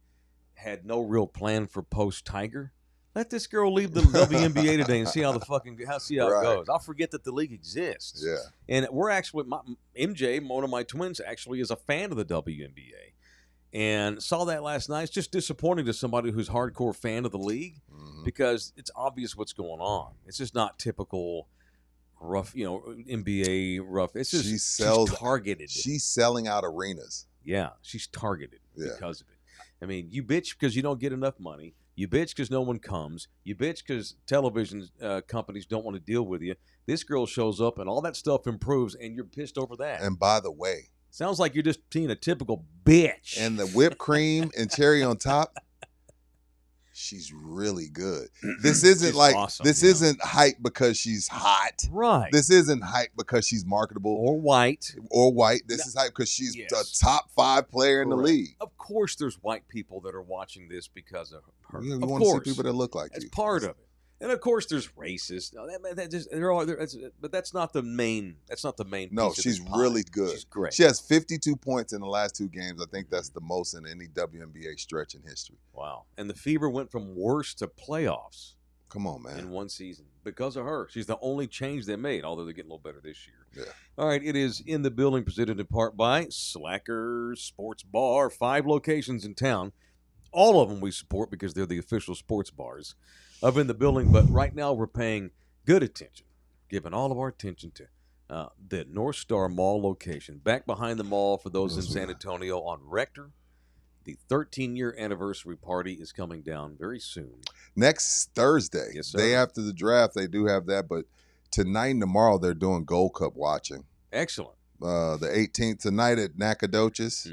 S2: had no real plan for post-Tiger. Let this girl leave the WNBA today and see how it goes. I'll forget that the league exists.
S3: Yeah.
S2: And we're actually, MJ, one of my twins, actually is a fan of the WNBA. And saw that last night. It's just disappointing to somebody who's hardcore fan of the league because it's obvious what's going on. It's just not typical rough, NBA rough. It's just she's targeted.
S3: She's selling out arenas.
S2: Yeah, she's targeted because of it. I mean, you bitch because you don't get enough money. You bitch because no one comes. You bitch because television companies don't want to deal with you. This girl shows up and all that stuff improves, and you're pissed over that.
S3: And by the way,
S2: sounds like you're just being a typical bitch.
S3: And the whipped cream and cherry on top, she's really good. This isn't awesome, isn't hype because she's hot.
S2: Right.
S3: This isn't hype because she's marketable.
S2: Or white.
S3: This is hype because she's the top 5 player in the league.
S2: Of course there's white people that are watching this because of her.
S3: You want to see people that look like you.
S2: That's part of it. And of course, there's racists. No, but that's not the main. That's not the main.
S3: No, she's really good.
S2: She's great.
S3: She has 52 points in the last 2 games. I think that's the most in any WNBA stretch in history.
S2: Wow! And the Fever went from worst to playoffs.
S3: Come on, man!
S2: In one season because of her. She's the only change they made. Although they're getting a little better this year.
S3: Yeah.
S2: All right. It is in the building, presented in part by Slacker Sports Bar. 5 locations in town. All of them we support because they're the official sports bars of In the Building. But right now we're paying good attention, giving all of our attention to the North Star Mall location. Back behind the mall for those in San Antonio on Rector. The 13-year anniversary party is coming down very soon.
S3: Next Thursday,
S2: yes, sir.
S3: Day after the draft, they do have that. But tonight and tomorrow they're doing Gold Cup watching.
S2: Excellent.
S3: The 18th tonight at Nacogdoches.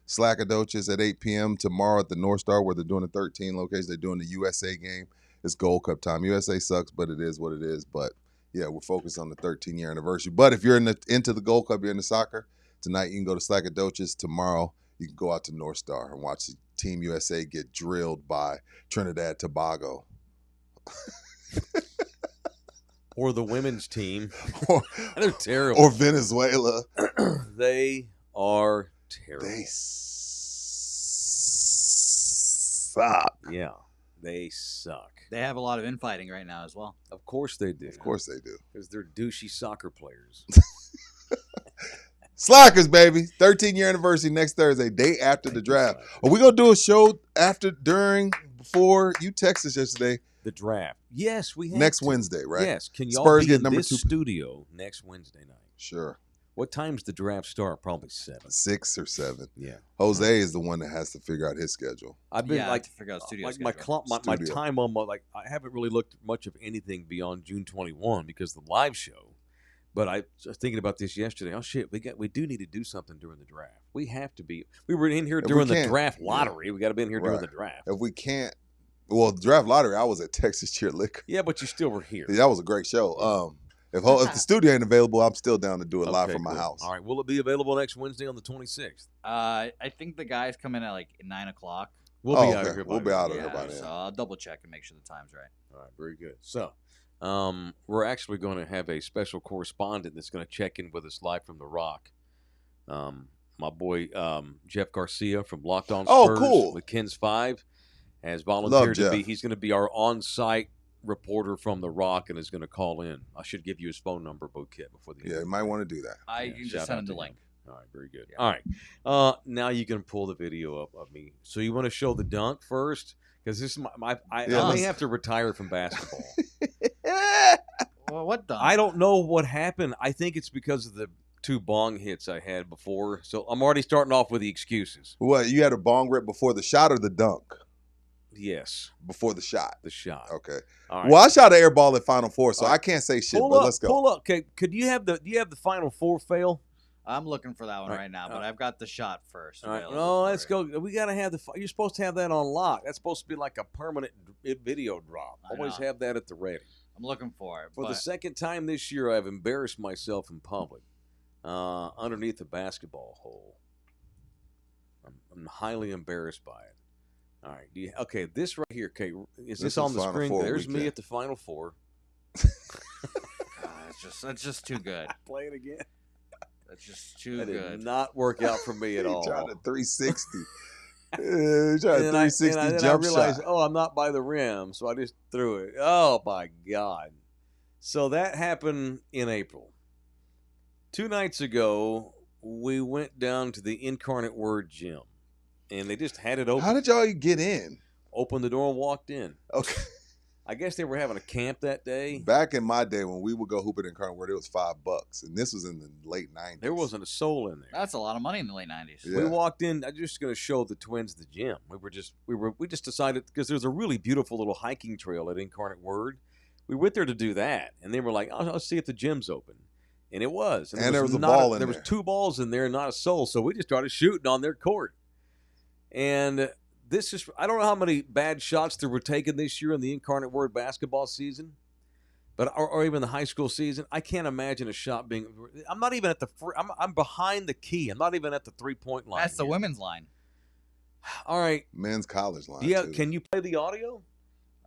S3: Slackadoches at 8 p.m. tomorrow at the North Star, where they're doing the 13 locations. They're doing the USA game. It's Gold Cup time. USA sucks, but it is what it is. But, yeah, we're focused on the 13-year anniversary. But if you're into the Gold Cup, you're into soccer, tonight you can go to Slackadoches. Tomorrow you can go out to North Star and watch the Team USA get drilled by Trinidad Tobago.
S2: Or the women's team. They're terrible.
S3: Or Venezuela.
S2: They are terrible.
S3: They suck.
S2: Yeah, they suck.
S4: They have a lot of infighting right now as well.
S2: Of course they do.
S3: Of course they do.
S2: Because they're douchey soccer players.
S3: Slackers, baby. 13-year anniversary next Thursday, day after the draft. Are we going to do a show before? You texted us yesterday.
S2: The draft. Yes, we have
S3: next Wednesday, right?
S2: Yes. Can y'all
S3: Spurs
S2: be
S3: get
S2: in
S3: number
S2: this
S3: 2
S2: studio next Wednesday night?
S3: Sure.
S2: What time's the draft start? Probably 7.
S3: 6 or 7.
S2: Yeah.
S3: Jose is the one that has to figure out his schedule.
S2: I've been
S4: I have
S2: like
S4: to figure out studio
S2: like
S4: schedule.
S2: my
S3: Studio.
S2: time on I haven't really looked at much of anything beyond June 21 because of the live show. But I was thinking about this yesterday. Oh shit, we do need to do something during the draft. We have to be. We were in here
S3: If we
S2: during the
S3: can't,
S2: draft
S3: yeah.
S2: lottery. We got to be in here during
S3: Right.
S2: the draft.
S3: If we can't, well, draft lottery, I was at Texas Cheer Liquor.
S2: Yeah, but you still were here.
S3: Yeah, that was a great show. If the studio ain't available, I'm still down to do it live
S2: Okay,
S3: from my
S2: good.
S3: house.
S2: All right. Will it be available next Wednesday on the 26th?
S4: I think the guys come in at like 9 o'clock.
S2: We'll
S3: Oh,
S2: be out
S3: okay.
S2: of here.
S3: We'll
S2: by
S3: be
S2: then.
S3: out of here by then.
S4: So I'll double check and make sure the time's right.
S2: All right, very good. So, we're actually going to have a special correspondent that's going to check in with us live from the Rock. My boy Jeff Garcia from Locked On
S3: Oh,
S2: Spurs
S3: cool.
S2: with Ken's 5 has volunteered to
S3: Jeff.
S2: be. He's going to be our on-site reporter from the Rock and is going to call in. I should give you his phone number, Boquet, before the
S3: Yeah,
S2: end.
S3: you might want to do that.
S4: I
S2: Yeah,
S4: can
S2: shout
S4: just send
S2: out
S4: him the
S2: to
S4: link.
S2: him. All right, very good.
S4: Yeah.
S2: All right, now you can pull the video up of me. So you want to show the dunk first? Because this is I may
S3: let's-
S2: have to retire from basketball.
S4: Well, what the?
S2: I don't know what happened. I think it's because of the 2 bong hits I had before. So I'm already starting off with the excuses.
S3: What, you had a bong rip before the shot or the dunk?
S2: Yes,
S3: Before the shot.
S2: the shot.
S3: Okay.
S2: All right.
S3: Well, I shot an air ball at Final Four, so
S2: All right.
S3: I can't say shit,
S2: Pull
S3: but
S2: up,
S3: let's go.
S2: Pull up. Okay, do you have the Final Four fail?
S4: I'm looking for that one
S2: All right.
S4: right now, but I've got the shot first.
S2: All right.
S4: available
S2: No,
S4: for
S2: let's
S4: it.
S2: go. We got to have you're supposed to have that on lock. That's supposed to be like a permanent video drop.
S4: I
S2: Always
S4: know.
S2: have that at the ready.
S4: I'm looking for it.
S2: For
S4: but
S2: the second time this year, I've embarrassed myself in public underneath the basketball hole. I'm highly embarrassed by it. All right. Okay, this right here. Okay, is
S3: This
S2: this
S3: is
S2: on the
S3: Final
S2: screen?
S3: Four
S2: There's me
S3: weekend.
S2: at the Final Four.
S4: it's just too good.
S2: Play it again.
S4: That's just too
S2: That
S4: good.
S2: did not work out for me at
S3: He
S2: all.
S3: tried a 360. He tried a
S2: And then
S3: 360
S2: I
S3: jump
S2: realized,
S3: shot.
S2: oh, I'm not by the rim, so I just threw it. Oh my God! So that happened in April. 2 nights ago, we went down to the Incarnate Word gym, and they just had it open.
S3: How did y'all get in?
S2: Opened the door and walked in.
S3: Okay.
S2: I guess they were having a camp that day.
S3: Back in my day when we would go hooping in Incarnate Word, it was $5, and this was in the late 90s.
S2: There wasn't a soul in there.
S4: That's a lot of money in the late 90s.
S3: Yeah.
S2: We walked in. I'm just going to show the twins the gym. We just decided because there's a really beautiful little hiking trail at Incarnate Word. We went there to do that, and they were like, "I'll see if the gym's open," and it was.
S3: And there was a
S2: not
S3: ball in
S2: there.
S3: there.
S2: Was 2 balls in there, and not a soul. So we just started shooting on their court, and this is. I don't know how many bad shots there were taken this year in the Incarnate Word basketball season. But or even the high school season, I can't imagine a shot being. I'm not even at the. I'm behind the key. I'm not even at the 3-point line.
S4: That's the
S2: yet.
S4: women's line.
S2: All right.
S3: Men's college line.
S2: Yeah.
S3: too.
S2: Can you play the audio?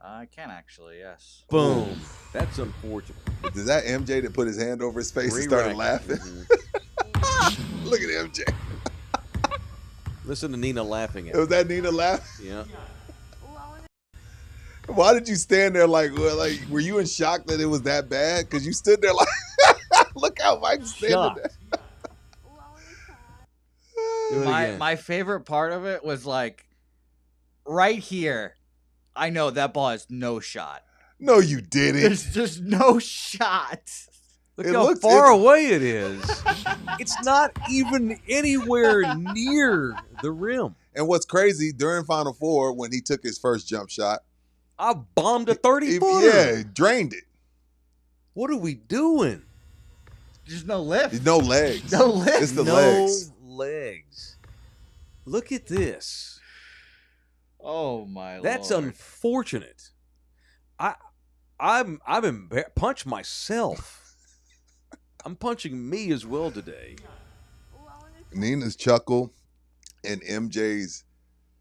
S4: I can actually, yes.
S2: Boom. That's unfortunate.
S3: Is that MJ that put his hand over his face and started
S2: Re-rack.
S3: laughing?
S2: Mhm.
S3: Look at MJ.
S2: Listen to Nina laughing at.
S3: Was that Nina laughing?
S2: Yeah.
S3: Why did you stand there like were you in shock that it was that bad? Because you stood there like, look how Mike's standing
S2: Shocked.
S3: there.
S2: Do it again.
S4: My favorite part of it was like right here. I know that ball has no shot.
S3: No, you didn't.
S4: There's just no shot.
S2: Look
S3: It
S2: how
S3: looks-
S2: far
S3: it-
S2: away it is. It's not even anywhere near the rim.
S3: And what's crazy, during Final Four, when he took his first jump shot,
S2: I bombed a 30
S3: he
S2: footer.
S3: drained it.
S2: What are we doing?
S4: There's no lift.
S3: No legs.
S4: No lift.
S3: It's the
S2: no
S3: legs.
S2: legs. Look at this.
S4: Oh my
S2: That's
S4: Lord.
S2: unfortunate. I'm punched myself. I'm punching me as well today.
S3: Nina's chuckle and MJ's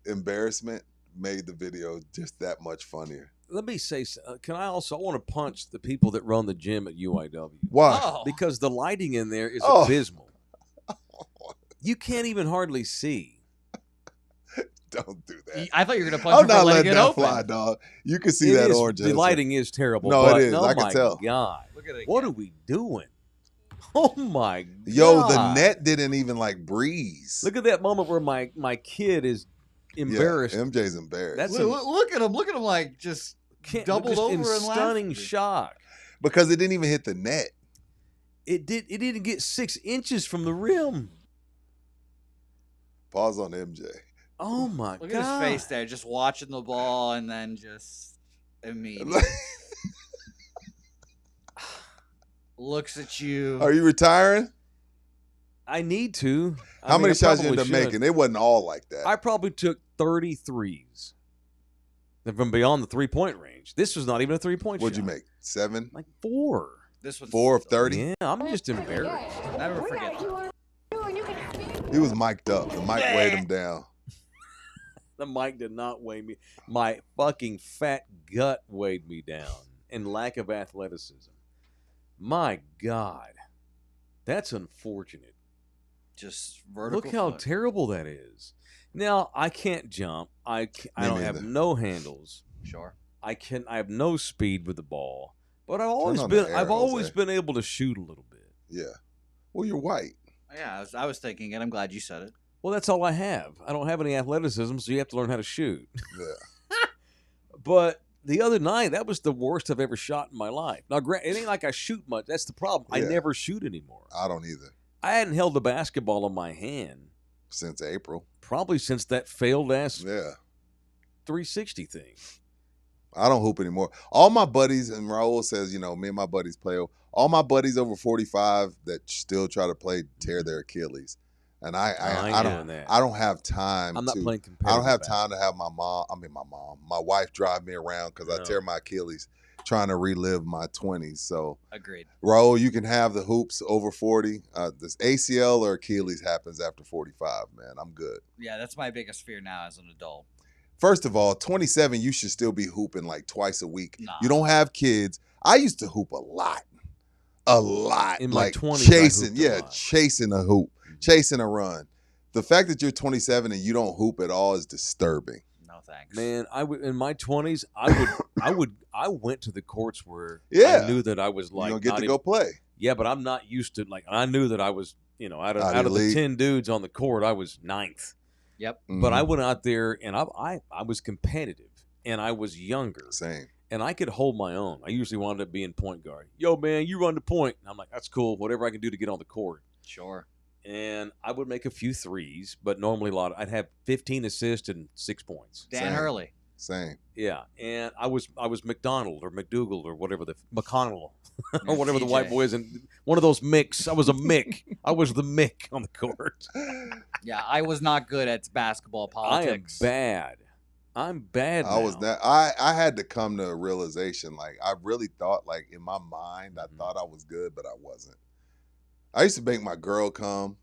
S3: embarrassment made the video just that much funnier.
S2: Let me say, I want to punch the people that run the gym at UIW
S3: Why?
S4: Oh.
S2: because the lighting in there is
S3: Oh.
S2: abysmal. You can't even hardly see.
S3: Don't do that.
S4: I thought you were gonna punch
S3: I'm
S4: him for
S3: not
S4: letting
S3: letting
S4: it
S3: that
S4: open.
S3: fly, dog. You can see
S2: It
S3: that
S2: is-
S3: orange.
S2: The lighting is terrible.
S3: No,
S2: but,
S3: it is.
S2: Oh
S3: I can
S2: my
S3: tell.
S2: God.
S4: Look at it.
S2: What
S4: again.
S2: are we doing? Oh my God.
S3: Yo, the net didn't even like breeze.
S2: Look at that moment where my kid is embarrassed.
S3: Yeah, MJ's embarrassed.
S2: That's
S4: Look at him. Look at him like just doubled
S2: just
S4: over
S2: in
S4: and
S2: stunning
S4: laughed.
S2: shock.
S3: because it didn't even hit the net.
S2: It didn't get 6 inches from the rim.
S3: Pause on MJ.
S2: Oh my
S4: Look
S2: God.
S4: at his face there, just watching the ball and then just immediately looks at you.
S3: Are you retiring?
S2: I need to.
S3: How many shots you
S2: probably
S3: end up
S2: should.
S3: making? It wasn't all like that.
S2: I probably took 33s. From beyond the 3-point range. This was not even a 3-point shot.
S3: What'd you make? 7?
S2: Like 4.
S4: This one's
S3: 4 of 30?
S2: Yeah, I'm just embarrassed.
S4: Never forget that.
S3: He was mic'd up. The mic weighed him down.
S2: The mic did not weigh me. My fucking fat gut weighed me down. And lack of athleticism. My God. That's unfortunate.
S4: Just vertical.
S2: Look how
S4: foot.
S2: terrible that is. Now, I can't jump. I don't have
S3: neither.
S2: no handles.
S4: Sure.
S2: I have no speed with the ball. But I've always
S3: on the air,
S2: I've always
S3: Jose.
S2: been able to shoot a little bit.
S3: Yeah. Well, you're white.
S4: Yeah, I was thinking it. I'm glad you said it.
S2: Well, that's all I have. I don't have any athleticism, so you have to learn how to shoot.
S3: Yeah.
S2: But the other night, that was the worst I've ever shot in my life. Now, it ain't like I shoot much. That's the problem. I
S3: Yeah.
S2: never shoot anymore.
S3: I don't either.
S2: I hadn't held a basketball in my hand
S3: Since April.
S2: probably since that failed ass
S3: Yeah.
S2: 360 thing.
S3: I don't hoop anymore. All my buddies, and Raul says, you know, me and my buddies play. All my buddies over 45 that still try to play tear their Achilles. And I
S2: ain't
S3: don't
S2: doing that.
S3: I don't have time.
S2: I'm not
S3: to,
S2: playing
S3: I
S2: competitive.
S3: don't have
S2: basketball.
S3: time to have my wife drive me around because I
S2: No.
S3: tear my Achilles trying to relive my 20s. So
S4: Agreed.
S3: Raul, you can have the hoops over 40. This ACL or Achilles happens after 45, man. I'm good.
S4: Yeah, that's my biggest fear now as an adult.
S3: First of all, 27, you should still be hooping like twice a week.
S4: Nah.
S3: You don't have kids. I used to hoop a lot.
S2: In my
S3: like
S2: 20s, I
S3: chasing,
S2: hooped a lot.
S3: chasing a hoop, chasing a run. The fact that you're 27 and you don't hoop at all is disturbing.
S4: No thanks.
S2: Man, I would in my 20s. I went to the courts where
S3: Yeah.
S2: I knew that I was
S3: You
S2: like
S3: don't get
S2: not
S3: to
S2: even-
S3: go play.
S2: Yeah, but I'm not used to I knew that I was out
S3: Out
S2: of
S3: of
S2: the
S3: league.
S2: 10 dudes on the court, I was 9th.
S4: Yep.
S2: But I
S3: Mhm.
S2: went out there and I was competitive and I was younger
S3: Same.
S2: and I could hold my own. I usually wound up being point guard. Yo, man, you run the point. And I'm like, that's cool. Whatever I can do to get on the court.
S4: Sure.
S2: And I would make a few threes, but normally I'd have 15 assists and 6 points.
S4: Dan
S3: Same.
S4: Hurley.
S3: Same.
S2: Yeah, and I was McDonald or McDougal or whatever the McConnell or whatever the white
S4: TJ.
S2: boy is, and one of those Micks. I was a Mick. I was the Mick on the court.
S4: Yeah, I was not good at basketball politics.
S2: I am bad. I'm bad.
S3: I was
S2: now.
S3: that. I had to come to a realization. Like I really thought, like in my mind, I
S2: Mhm.
S3: thought I was good, but I wasn't. I used to make my girl come.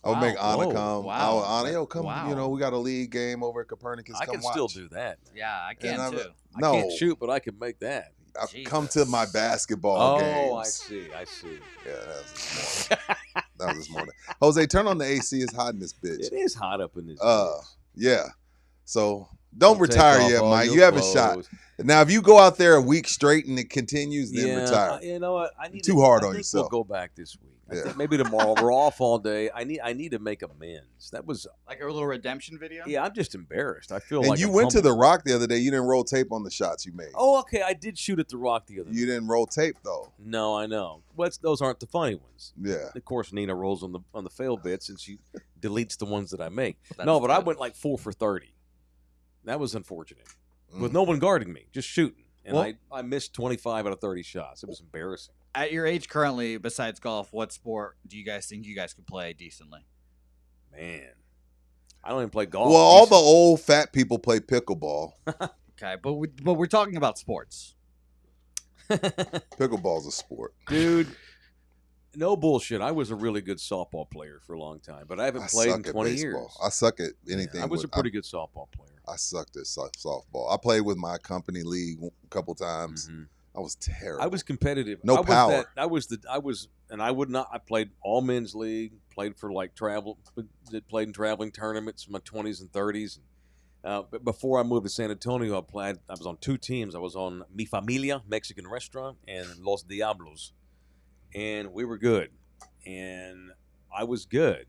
S3: I would
S4: Wow.
S3: make Anna
S2: Whoa.
S3: come.
S4: Wow.
S3: Anna, yo, come.
S4: Wow.
S3: You know, we got a league game over at Copernicus.
S2: I
S3: come
S2: can
S3: watch.
S2: still do that.
S4: Yeah, I can
S3: And
S4: too.
S2: I
S3: No.
S2: can't shoot, but I can make that.
S3: I've
S4: Jesus.
S3: come to my basketball games.
S2: Oh, I see. I see.
S3: Yeah, that was this morning. That was this morning. Jose, turn on the AC. It's hot in this bitch.
S2: It is hot up in this.
S3: Yeah. So don't
S2: Take
S3: retire
S2: off
S3: yet,
S2: all
S3: Mike.
S2: your
S3: You have a shot.
S2: clothes.
S3: Now, if you go out there a week straight and it continues, then
S2: Yeah,
S3: retire.
S2: you know what? I need
S3: Too hard
S2: I
S3: on
S2: think
S3: yourself.
S2: We'll go back this week. I
S3: Yeah.
S2: think maybe tomorrow. We're off all day. I need to make amends. That was
S4: Like a little redemption video?
S2: yeah. I'm just embarrassed. I feel
S3: And
S2: like
S3: you
S2: I'm
S3: went to
S2: humbled.
S3: the Rock the other day. You didn't roll tape on the shots you made.
S2: Oh, okay. I did shoot at the Rock the other.
S3: You
S2: day.
S3: didn't roll tape though.
S2: No, I know. Well, those aren't the funny ones.
S3: Yeah.
S2: Of course, Nina rolls on the fail bits and she deletes the ones that I make.
S4: That's
S2: no, but I
S4: good.
S2: went like 4 for 30. That was unfortunate. With
S3: Mm.
S2: no one guarding me, just shooting. And
S4: Well-
S2: I missed 25 out of 30 shots. It was embarrassing.
S4: At your age currently, besides golf, what sport do you guys think you guys could play decently?
S2: Man. I don't even play golf.
S3: Well, all the old fat people play pickleball.
S4: Okay, but we're talking about sports.
S3: Pickleball's a sport.
S2: Dude, no bullshit. I was a really good softball player for a long time, but I haven't
S3: I
S2: played in
S3: suck at
S2: 20
S3: baseball.
S2: years.
S3: I suck at
S2: Yeah,
S3: anything.
S2: I was a
S3: with-
S2: pretty good softball player.
S3: I sucked at softball. I played with my company league a couple times.
S2: Mhm.
S3: I was terrible.
S2: I was competitive.
S3: No
S2: I was
S3: power.
S2: I would not. I played all men's league. Played for like played in traveling tournaments in my 20s and 30s. But before I moved to San Antonio, I was on 2 teams. I was on Mi Familia Mexican restaurant and Los Diablos, and we were good. And I was good.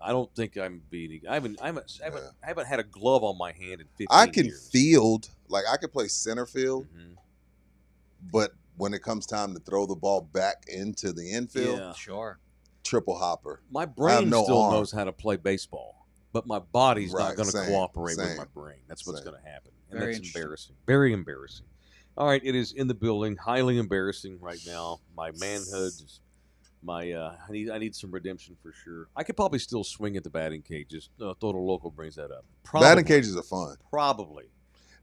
S2: I don't think I'm beating. I haven't had a glove on my hand in 15
S3: I can
S2: years.
S3: field, like I could play center field,
S2: Mhm.
S3: but when it comes time to throw the ball back into the infield,
S2: Yeah.
S4: Sure.
S3: triple hopper.
S2: My brain
S3: no
S2: still
S3: arm.
S2: knows how to play baseball, but my body's not
S3: Right,
S2: going to
S3: same,
S2: cooperate with
S3: same,
S2: my brain. That's what's
S3: same.
S2: going to happen. And
S4: Very
S2: that's
S4: interesting.
S2: embarrassing. Very embarrassing. All right, it is in the building. Highly embarrassing right now. My manhood is I need some redemption for sure. I could probably still swing at the batting cage. Just Total Local brings that up. Probably,
S3: Batting cages are fun.
S2: Probably.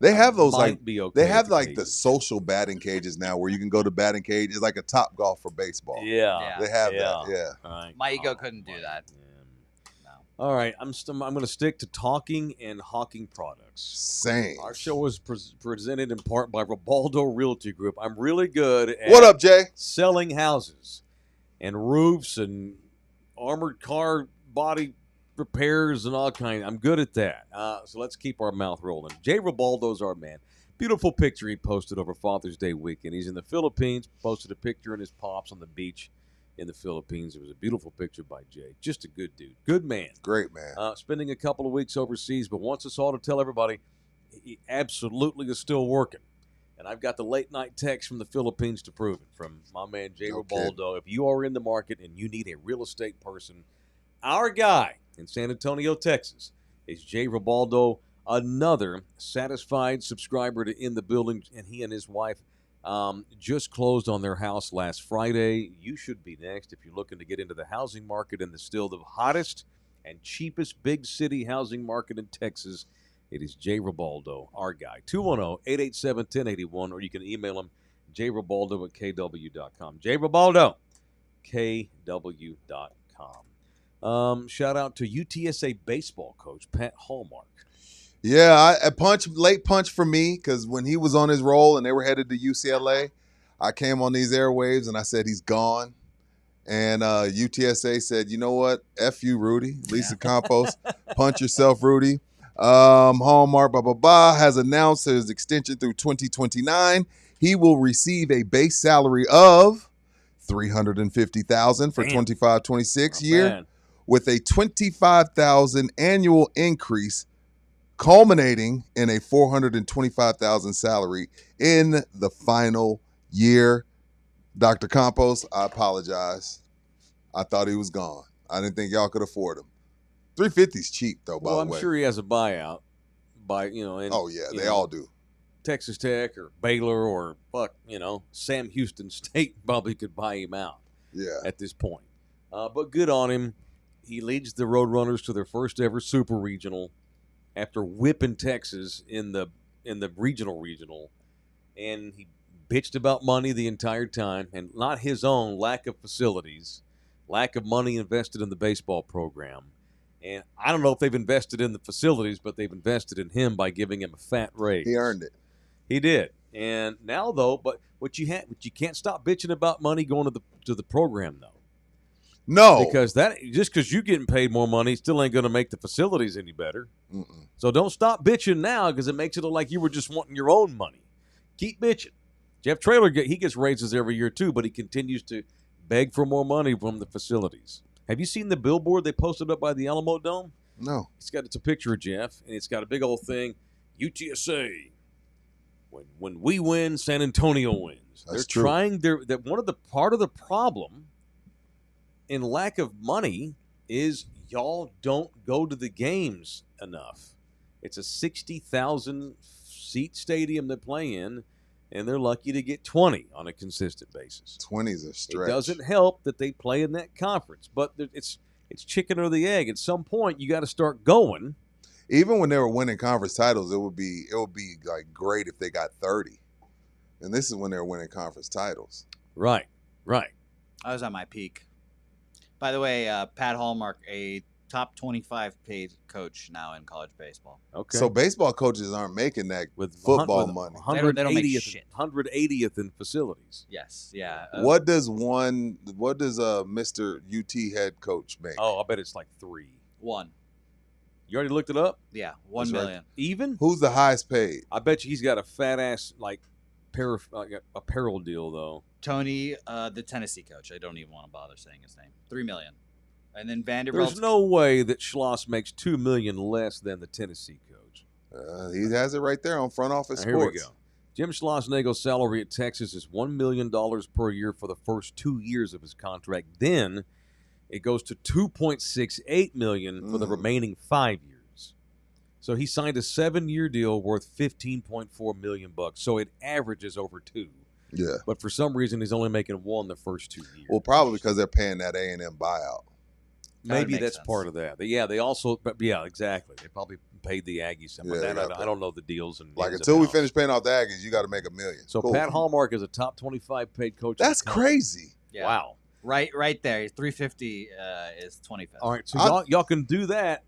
S3: They
S2: I
S3: have those
S2: might
S3: like
S2: be okay
S3: they have
S2: at the
S3: like the
S2: cages.
S3: social batting cages now, where you can go to batting cage. It's like a Top Golf for baseball.
S2: Yeah.
S3: They have
S2: yeah.
S3: that. Yeah.
S2: All right.
S4: My ego couldn't do that. No.
S2: All right, I'm going to stick to talking and hawking products.
S3: Same.
S2: Our show was presented in part by Ribaldo Realty Group. I'm really good at
S3: What up, Jay?
S2: selling houses and roofs and armored car body repairs and all kinds. I'm good at that. So let's keep our mouth rolling. Jay Ribaldo's our man. Beautiful picture he posted over Father's Day weekend. He's in the Philippines, posted a picture in his pops on the beach in the Philippines. It was a beautiful picture by Jay. Just a good dude. Good man.
S3: Great man.
S2: Spending a couple of weeks overseas, but wants us all to tell everybody he absolutely is still working. And I've got the late night text from the Philippines to prove it from my man Jay Ribaldo. If you are in the market and you need a real estate person, our guy in San Antonio, Texas, is Jay Ribaldo, another satisfied subscriber to In the Building, and he and his wife just closed on their house last Friday. You should be next if you're looking to get into the housing market in still the hottest and cheapest big city housing market in Texas. It is Jay Ribaldo, our guy. 210-887-1081, or you can email him, jribaldo@kw.com. Jay Ribaldo, kw.com. Shout out to UTSA baseball coach Pat Hallmark.
S3: Yeah, late punch for me, because when he was on his roll and they were headed to UCLA, I came on these airwaves and I said he's gone. And UTSA said, you know what? F you, Rudy. Lisa Campos, punch yourself, Rudy. Hallmark, has announced his extension through 2029. He will receive a base salary of $350,000 for 25-26 year,
S2: bad.
S3: with a $25,000 annual increase, culminating in a $425,000 salary in the final year. Dr. Campos, I apologize. I thought he was gone. I didn't think y'all could afford him. $350 is cheap, though, by
S2: Well,
S3: the
S2: I'm
S3: way.
S2: sure he has a buyout by, and,
S3: Oh, yeah, they all do.
S2: Texas Tech or Baylor or, Sam Houston State probably could buy him out
S3: Yeah.
S2: at this point. But good on him. He leads the Roadrunners to their first ever super regional after whipping Texas in the regional, and he bitched about money the entire time, and not his own lack of facilities, lack of money invested in the baseball program. And I don't know if they've invested in the facilities, but they've invested in him by giving him a fat raise.
S3: He earned it.
S2: He did. And now though, but what you can't stop bitching about money going to the program though.
S3: No.
S2: Because because you're getting paid more money still ain't going to make the facilities any better.
S3: Mm-mm.
S2: So don't stop bitching now, because it makes it look like you were just wanting your own money. Keep bitching. Jeff Traylor, he gets raises every year too, but he continues to beg for more money from the facilities. Have you seen the billboard they posted up by the Alamo Dome?
S3: No.
S2: It's a picture of Jeff, and it's got a big old thing, UTSA. When we win, San Antonio wins.
S3: That's
S2: They're
S3: true.
S2: trying. Part of the problem in lack of money is y'all don't go to the games enough. It's a 60,000 seat stadium they play in, and they're lucky to get 20 on a consistent basis.
S3: 20's a stretch.
S2: It doesn't help that they play in that conference, but it's chicken or the egg. At some point, you got to start going.
S3: Even when they were winning conference titles, it would be like great if they got 30. And this is when they were winning conference titles.
S2: Right.
S4: I was at my peak. By the way, Pat Hallmark, a top 25 paid coach now in college baseball.
S2: Okay.
S3: So baseball coaches aren't making that
S2: with
S3: football
S2: with
S3: money.
S4: They don't make
S2: 180th
S4: shit.
S2: 180th in facilities.
S4: Yes, yeah.
S3: What does Mr. UT head coach make?
S2: Oh, I bet it's like 3.
S4: One.
S2: You already looked it up?
S4: Yeah, 1
S3: That's right.
S4: million.
S2: Even?
S3: Who's the highest paid?
S2: I bet you he's got a fat ass apparel deal though.
S4: Tony, the Tennessee coach. I don't even want to bother saying his name. 3 million. And then Vanderbilt.
S2: There's no way that Schloss makes $2 million less than the Tennessee coach.
S3: He has it right there on Front Office
S2: Here we
S3: Sports.
S2: go. Jim Schlossnagel's salary at Texas is $1 million per year for the first 2 years of his contract. Then it goes to $2.68 million for the remaining 5 years. So he signed a 7-year deal worth $15.4 million. So it averages over 2.
S3: Yeah.
S2: But for some reason, he's only making 1 the first 2 years.
S3: Well, probably because they're paying that A&M buyout.
S2: Maybe that's part of that. Yeah, they also, yeah, exactly. They probably paid the Aggies something.
S3: Yeah,
S2: I don't know the deals. And
S3: like, until we finish paying off the Aggies, you got to make $1 million.
S2: So
S3: cool.
S2: Pat Hallmark is a top 25 paid coach.
S3: That's crazy.
S4: Yeah.
S2: Wow.
S4: Right there. 350 is 25.
S2: All right, so y'all can do that.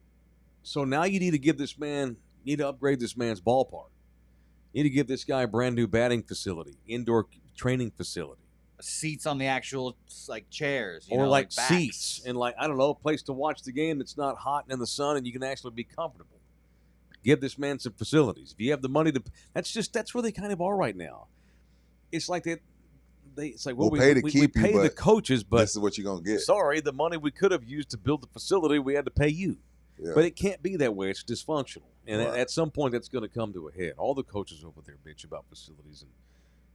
S2: So now you need to give this man, upgrade this man's ballpark. You need to give this guy a brand new batting facility, indoor training facility.
S4: Seats on the actual chairs,
S2: or
S4: like
S2: seats and I don't know, a place to watch the game that's not hot and in the sun and you can actually be comfortable. Give this man some facilities. If you have the money to, that's where they kind of are right now. It's like it's like
S3: we'll pay
S2: the coaches, but
S3: this is what you're gonna get.
S2: Sorry, the money we could have used to build the facility, we had to pay you.
S3: Yeah.
S2: But it can't be that way. It's dysfunctional, and
S3: Right.
S2: at some point that's going to come to a head. All the coaches over there bitch about facilities and.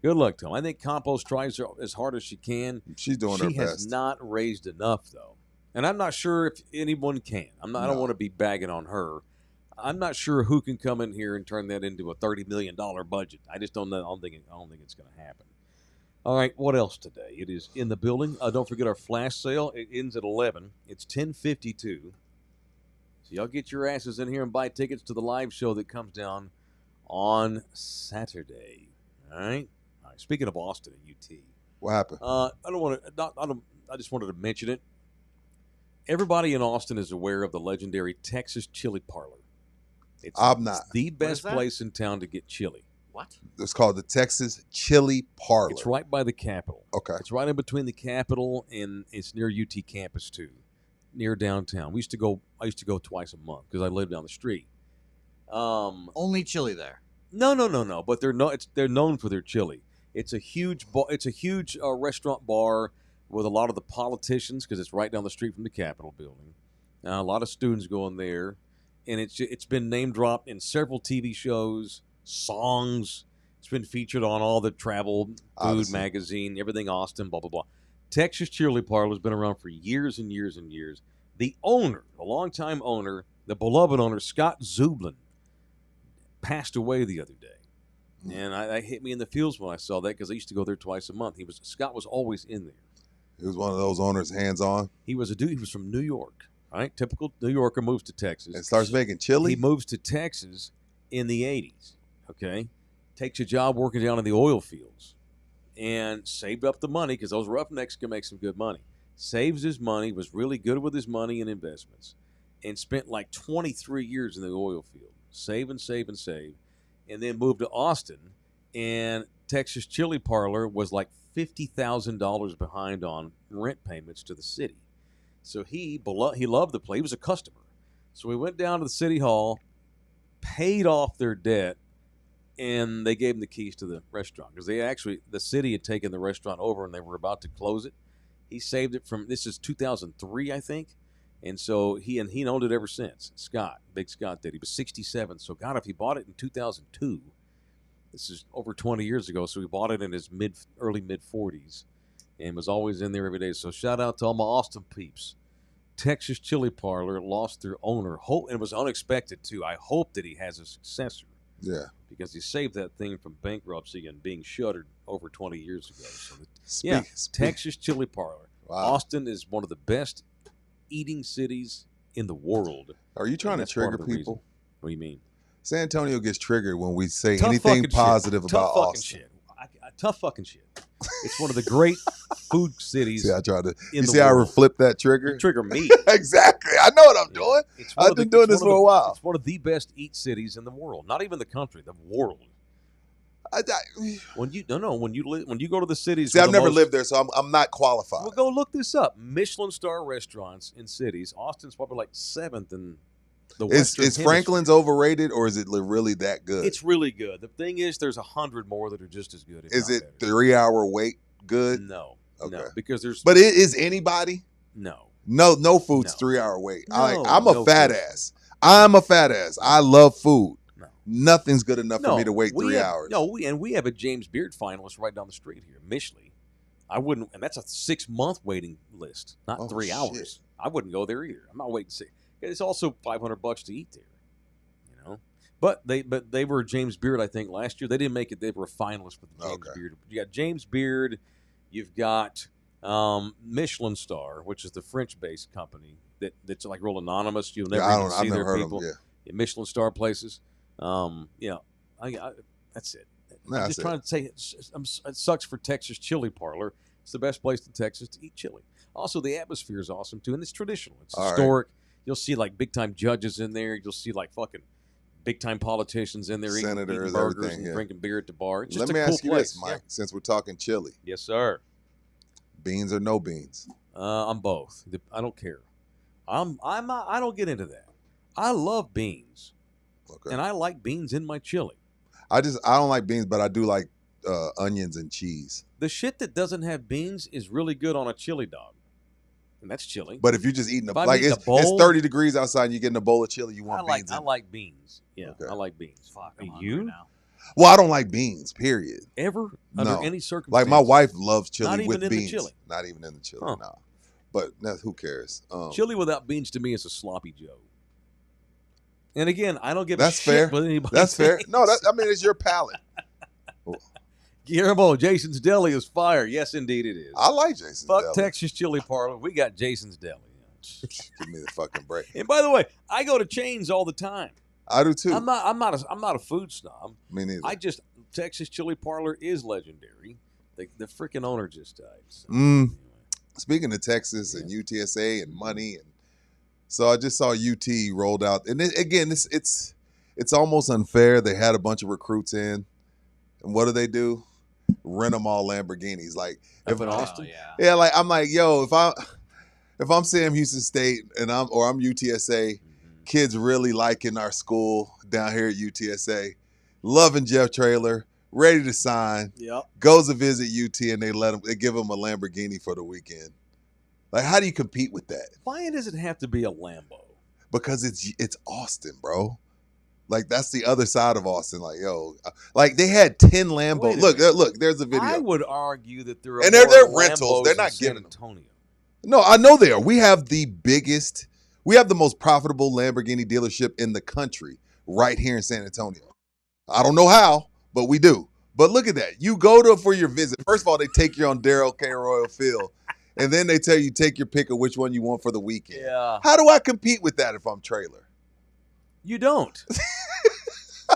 S2: Good luck to him. I think Campos tries as hard as she can.
S3: She's doing her best.
S2: She has not raised enough, though. And I'm not sure if anyone can. I don't want to be bagging on her. I'm not sure who can come in here and turn that into a $30 million budget. I just don't know. I don't think it's going to happen. All right, what else today? It is in the building. Don't forget our flash sale. It ends at 11. It's 10:52. So y'all get your asses in here and buy tickets to the live show that comes down on Saturday. All right? Speaking of Austin and UT,
S3: what happened?
S2: I just wanted to mention it. Everybody in Austin is aware of the legendary Texas Chili Parlor. It's the best place in town to get chili.
S4: What?
S3: It's called the Texas Chili Parlor.
S2: It's right by the Capitol.
S3: Okay.
S2: It's right in between the Capitol and it's near UT campus too, near downtown. I used to go twice a month because I live down the street.
S4: Only chili there.
S2: No. But they're known for their chili. It's a huge restaurant bar with a lot of the politicians because it's right down the street from the Capitol building. A lot of students go in there, and it's been name dropped in several TV shows, songs. It's been featured on all the travel, food magazine, everything Austin, blah, blah, blah. Texas Chili Parlor has been around for years and years and years. The owner, the longtime owner, the beloved owner, Scott Zublin, passed away the other day. And I hit me in the feels when I saw that because I used to go there twice a month. Scott was always in there.
S3: He was one of those owners hands-on.
S2: He was a dude. He was from New York, right? Typical New Yorker moves to Texas.
S3: And starts making chili?
S2: He moves to Texas in the 80s, okay? Takes a job working down in the oil fields and saved up the money because those roughnecks can make some good money. Saves his money, was really good with his money and investments, and spent 23 years in the oil field. Save, and then moved to Austin, and Texas Chili Parlor was $50,000 behind on rent payments to the city. So he loved the place. He was a customer. So we went down to the city hall, paid off their debt, and they gave him the keys to the restaurant because the city had taken the restaurant over and they were about to close it. He saved it this is 2003, I think. And so he owned it ever since. Big Scott did. He was 67. So God, if he bought it in 2002, this is over 20 years ago. So he bought it in his early mid 40s, and was always in there every day. So shout out to all my Austin peeps. Texas Chili Parlor lost their owner. And it was unexpected too. I hope that he has a successor.
S3: Yeah.
S2: Because he saved that thing from bankruptcy and being shuttered over 20 years ago. So Texas Chili Parlor.
S3: Wow.
S2: Austin is one of the best eating cities in the world.
S3: Are you trying to trigger people?
S2: Reason. What do you mean?
S3: San Antonio gets triggered when we say anything positive about Austin.
S2: Tough fucking shit. It's one of the great food cities.
S3: See, I tried to.
S2: You
S3: see how I flip that trigger?
S2: Trigger me.
S3: Exactly. I know what I'm doing. I've been doing this for a while.
S2: It's one of the best eat cities in the world. Not even the country, the world. When you go to the cities.
S3: See, I've never lived there, so I'm not qualified.
S2: Well, go look this up. Michelin star restaurants in cities. Austin's probably 7th in the Western
S3: Is Franklin's overrated, or is it really that good?
S2: It's really good. The thing is, there's 100 more that are just as good.
S3: Is it 3-hour wait good?
S2: No.
S3: Okay.
S2: No, because there's.
S3: But is anybody?
S2: No.
S3: No food's 3-hour wait. I'm a
S2: no
S3: fat
S2: food.
S3: ass. I'm a fat ass. I love food. Nothing's good enough for me to wait 3 hours.
S2: No, we have a James Beard finalist right down the street here, Mishley. I wouldn't, and that's a 6-month waiting list, not 3 hours.
S3: Shit.
S2: I wouldn't go there either. I'm not waiting to see. It's also $500 to eat there, you know. But they were James Beard, I think, last year. They didn't make it. They were a finalist for the James Beard. You got James Beard. You've got Michelin Star, which is the French-based company that's like real anonymous. You'll never even see their people. Yeah, Michelin Star places. That's it. I'm just trying to say it sucks for Texas Chili Parlor. It's the best place in Texas to eat chili. Also, the atmosphere is awesome too, and it's traditional. It's historic. Right. You'll see like big time judges in there. You'll see like fucking big time politicians in there eating burgers and drinking beer at the bar. It's just
S3: Let me ask you
S2: place.
S3: this, Mike. Since we're talking chili,
S2: yes, sir.
S3: Beans or no beans?
S2: I'm both. I don't care. I don't get into that. I love beans, and I like beans in my chili.
S3: I don't like beans, but I do like onions and cheese.
S2: The shit that doesn't have beans is really good on a chili dog, and that's chili.
S3: But if you're just eating it's 30 degrees outside and you're getting a bowl of chili, you want beans.
S2: I like beans. Yeah, okay. I like beans.
S4: Fuck,
S2: you?
S4: Right now.
S3: Well, I don't like beans. Period.
S2: Ever? Under any circumstance?
S3: Like my wife loves chili with beans.
S2: Not even in the chili.
S3: Not even in the chili. Huh. No. But who cares?
S2: Chili without beans to me is a sloppy Joe. And again, I don't give
S3: a
S2: shit what anybody
S3: That's
S2: thinks.
S3: fair. No, it's your palate.
S2: Guillermo, Jason's Deli is fire. Yes, indeed it is.
S3: I like Jason's Deli.
S2: Fuck Texas Chili Parlor. We got Jason's Deli.
S3: Give me the fucking break.
S2: And by the way, I go to chains all the time.
S3: I do too.
S2: I'm not a food snob.
S3: Me neither.
S2: Texas Chili Parlor is legendary. The freaking owner just died. So,
S3: anyway. Speaking of Texas and UTSA and money, and so I just saw UT rolled out, and it's almost unfair. They had a bunch of recruits in, and what do? Rent them all Lamborghinis. Like
S2: if in Austin,
S3: like I'm like, yo, if I'm Sam Houston State and I'm UTSA, kids really liking our school down here at UTSA, loving Jeff Traylor, ready to sign.
S4: Yep.
S3: Goes to visit UT and they give him a Lamborghini for the weekend. Like, how do you compete with that?
S2: Why does it have to be a Lambo?
S3: Because it's Austin, bro. Like, that's the other side of Austin. Like, yo, like they had 10 Lambos. Look, there's a video.
S2: I would argue that there are
S3: and they're rentals. They're not giving
S2: Antonio.
S3: No, I know they are. We have the most profitable Lamborghini dealership in the country right here in San Antonio. I don't know how, but we do. But look at that. You go for your visit. First of all, they take you on Darrell K. Royal Field, and then they tell you take your pick of which one you want for the weekend.
S2: Yeah.
S3: How do I compete with that if I'm Traylor?
S2: You don't.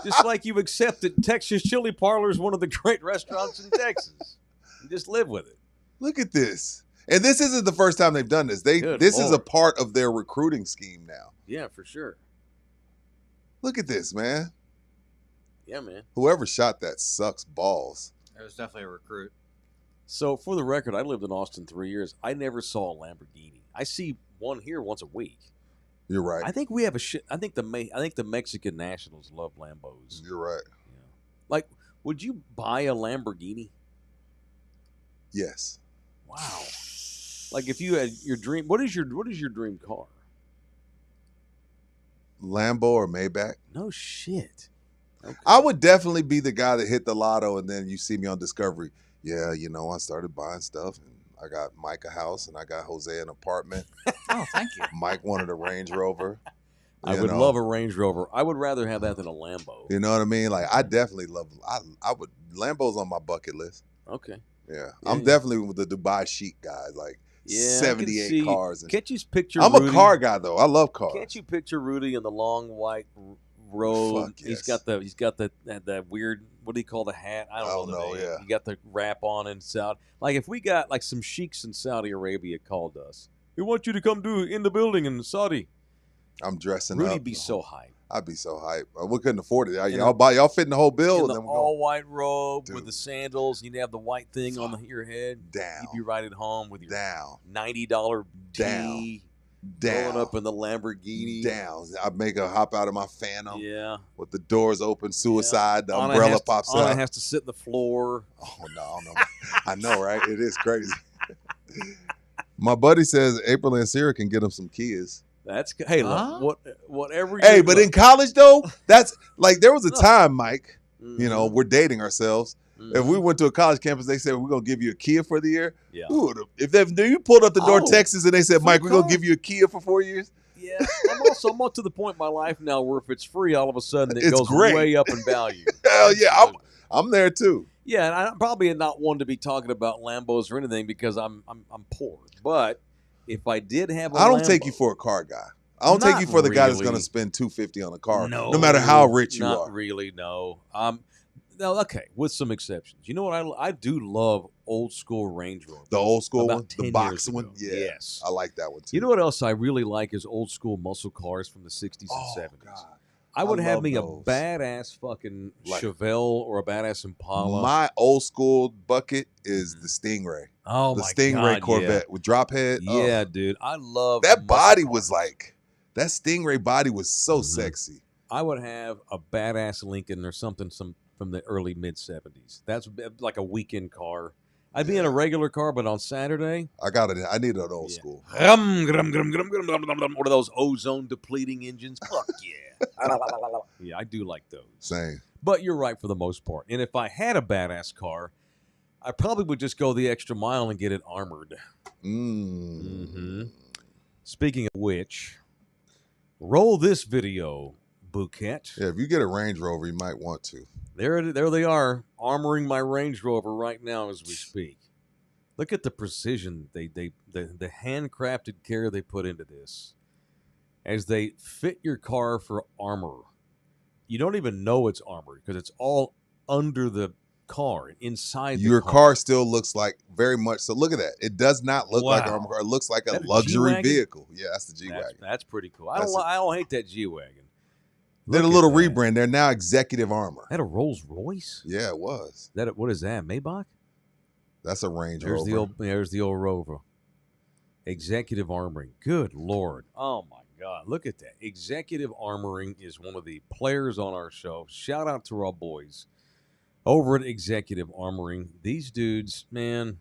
S2: Just like you accept that Texas Chili Parlor is one of the great restaurants in Texas. You just live with it.
S3: Look at this. And this isn't the first time they've done this. This is a part of their recruiting scheme now.
S2: Yeah, for sure.
S3: Look at this, man.
S2: Yeah, man.
S3: Whoever shot that sucks balls.
S4: It was definitely a recruit.
S2: So, for the record, I lived in Austin 3 years. I never saw a Lamborghini. I see one here once a week.
S3: You're right.
S2: I think we have I think the Mexican nationals love Lambos.
S3: You're right.
S2: Yeah. Like, would you buy a Lamborghini?
S3: Yes.
S2: Wow. Like, if you had your dream, what is your dream car?
S3: Lambo or Maybach?
S2: No shit. Okay.
S3: I would definitely be the guy that hit the lotto, and then you see me on Discovery. Yeah, I started buying stuff, and I got Mike a house, and I got Jose an apartment.
S4: Oh, thank you.
S3: Mike wanted a Range Rover.
S2: I would love a Range Rover. I would rather have that than a Lambo.
S3: You know what I mean? Like, I definitely love. I would. Lambo's on my bucket list.
S2: Okay.
S3: Yeah, I'm definitely with the Dubai chic guys. Like 78 cars.
S2: Can't you picture?
S3: I'm
S2: Rudy?
S3: a car guy though. I love cars.
S2: Can't you picture Rudy in the long white robe?
S3: Fuck yes.
S2: He's got that weird. What do you call the hat? I don't know.
S3: Yeah.
S2: You got the wrap on in Saudi. Like if we got like some sheiks in Saudi Arabia called us, we want you to come in the building in Saudi.
S3: I'm dressing
S2: Rudy
S3: up.
S2: Rudy'd be so hyped.
S3: I'd be so hyped. We couldn't afford it. Y'all fit in the whole bill.
S2: In
S3: and
S2: the
S3: then
S2: all white robe
S3: Dude.
S2: with the sandals, you'd have the white thing on your head.
S3: Down.
S2: You'd be right at home with your
S3: $90
S2: tea.
S3: Down.
S2: Going up in the Lamborghini.
S3: Down. I'd make a hop out of my Phantom.
S2: Yeah.
S3: With the doors open, suicide, the umbrella pops up.
S2: Anna has to sit on the floor.
S3: Oh, no. I know, right? It is crazy. My buddy says April and Sarah can get him some Kias.
S2: Hey,
S4: Huh?
S2: look, whatever.
S3: Hey,
S2: you
S3: but
S2: look.
S3: in college though, that's like there was a time, Mike. You know,
S2: Mhm.
S3: we're dating ourselves. If we
S2: Mhm.
S3: went to a college campus, they said we're gonna give you a Kia for the year.
S2: Yeah.
S3: Ooh, if you pulled up the door
S2: Oh,
S3: Texas and they said,
S2: free
S3: Mike, we're gonna
S2: car.
S3: give you a Kia for 4 years,
S2: Yeah, I'm up to the point in my life now where if it's free, all of a sudden it
S3: it's
S2: goes
S3: great.
S2: way up in value.
S3: Hell yeah,
S2: Absolutely.
S3: I'm there too.
S2: Yeah, and I'm probably not one to be talking about Lambos or anything because I'm poor. But if I did have a
S3: I don't
S2: Lambo,
S3: take you for a car guy. I don't take you
S2: Not
S3: for the guy that's
S2: really.
S3: gonna spend $250 on a car,
S2: no,
S3: no matter how rich you
S2: not
S3: are.
S2: really. No, no, okay, with some exceptions. You know what? I do love old school Range Rover.
S3: The old school
S2: About
S3: one,
S2: 10
S3: the box
S2: years
S3: one,
S2: ago.
S3: yeah,
S2: Yes.
S3: I like that one too.
S2: You know what else I really like is old school muscle cars from the 60s and 70s.
S3: God.
S2: I would have
S3: love
S2: me
S3: those.
S2: a badass fucking
S3: Like-
S2: Chevelle or a badass Impala.
S3: My old school bucket is the Stingray.
S2: Oh
S3: The
S2: my
S3: Stingray
S2: God,
S3: Corvette with drop head.
S2: Yeah,
S3: Oh,
S2: dude, I love
S3: that
S2: muscle
S3: body
S2: cars.
S3: was like that Stingray body was so
S2: Mhm.
S3: sexy.
S2: I would have a badass Lincoln or something from the early mid 70s. That's like a weekend car. I'd be in a regular car, but on Saturday,
S3: I need an old
S2: Yeah.
S3: school.
S2: one of those ozone depleting engines. Fuck yeah. Yeah, I do like those.
S3: Same.
S2: But you're right for the most part. And if I had a badass car, I probably would just go the extra mile and get it armored.
S3: Mm.
S2: Speaking of which, roll this video, Bouquet.
S3: Yeah, if you get a Range Rover, you might want to.
S2: There they are, armoring my Range Rover right now as we speak. Look at the precision, the handcrafted care they put into this. As they fit your car for armor, you don't even know it's armored because it's all under the car and inside
S3: Your
S2: the
S3: car still looks like very much. So look at that. It does not look like an
S2: Wow.
S3: armored car. It looks like a
S2: That a
S3: luxury
S2: G-Wagon?
S3: vehicle. Yeah, that's the G wagon.
S2: That's pretty cool.
S3: That's
S2: I don't hate that G wagon.
S3: Did a little rebrand. They're now Executive Armor.
S2: That a Rolls Royce?
S3: Yeah, it was.
S2: What is that? Maybach?
S3: That's a Range
S2: There's
S3: Rover.
S2: there's the old Rover. Executive Armoring. Good Lord. Oh my God. Look at that. Executive Armoring is one of the players on our show. Shout out to our boys over at Executive Armoring. These dudes, man.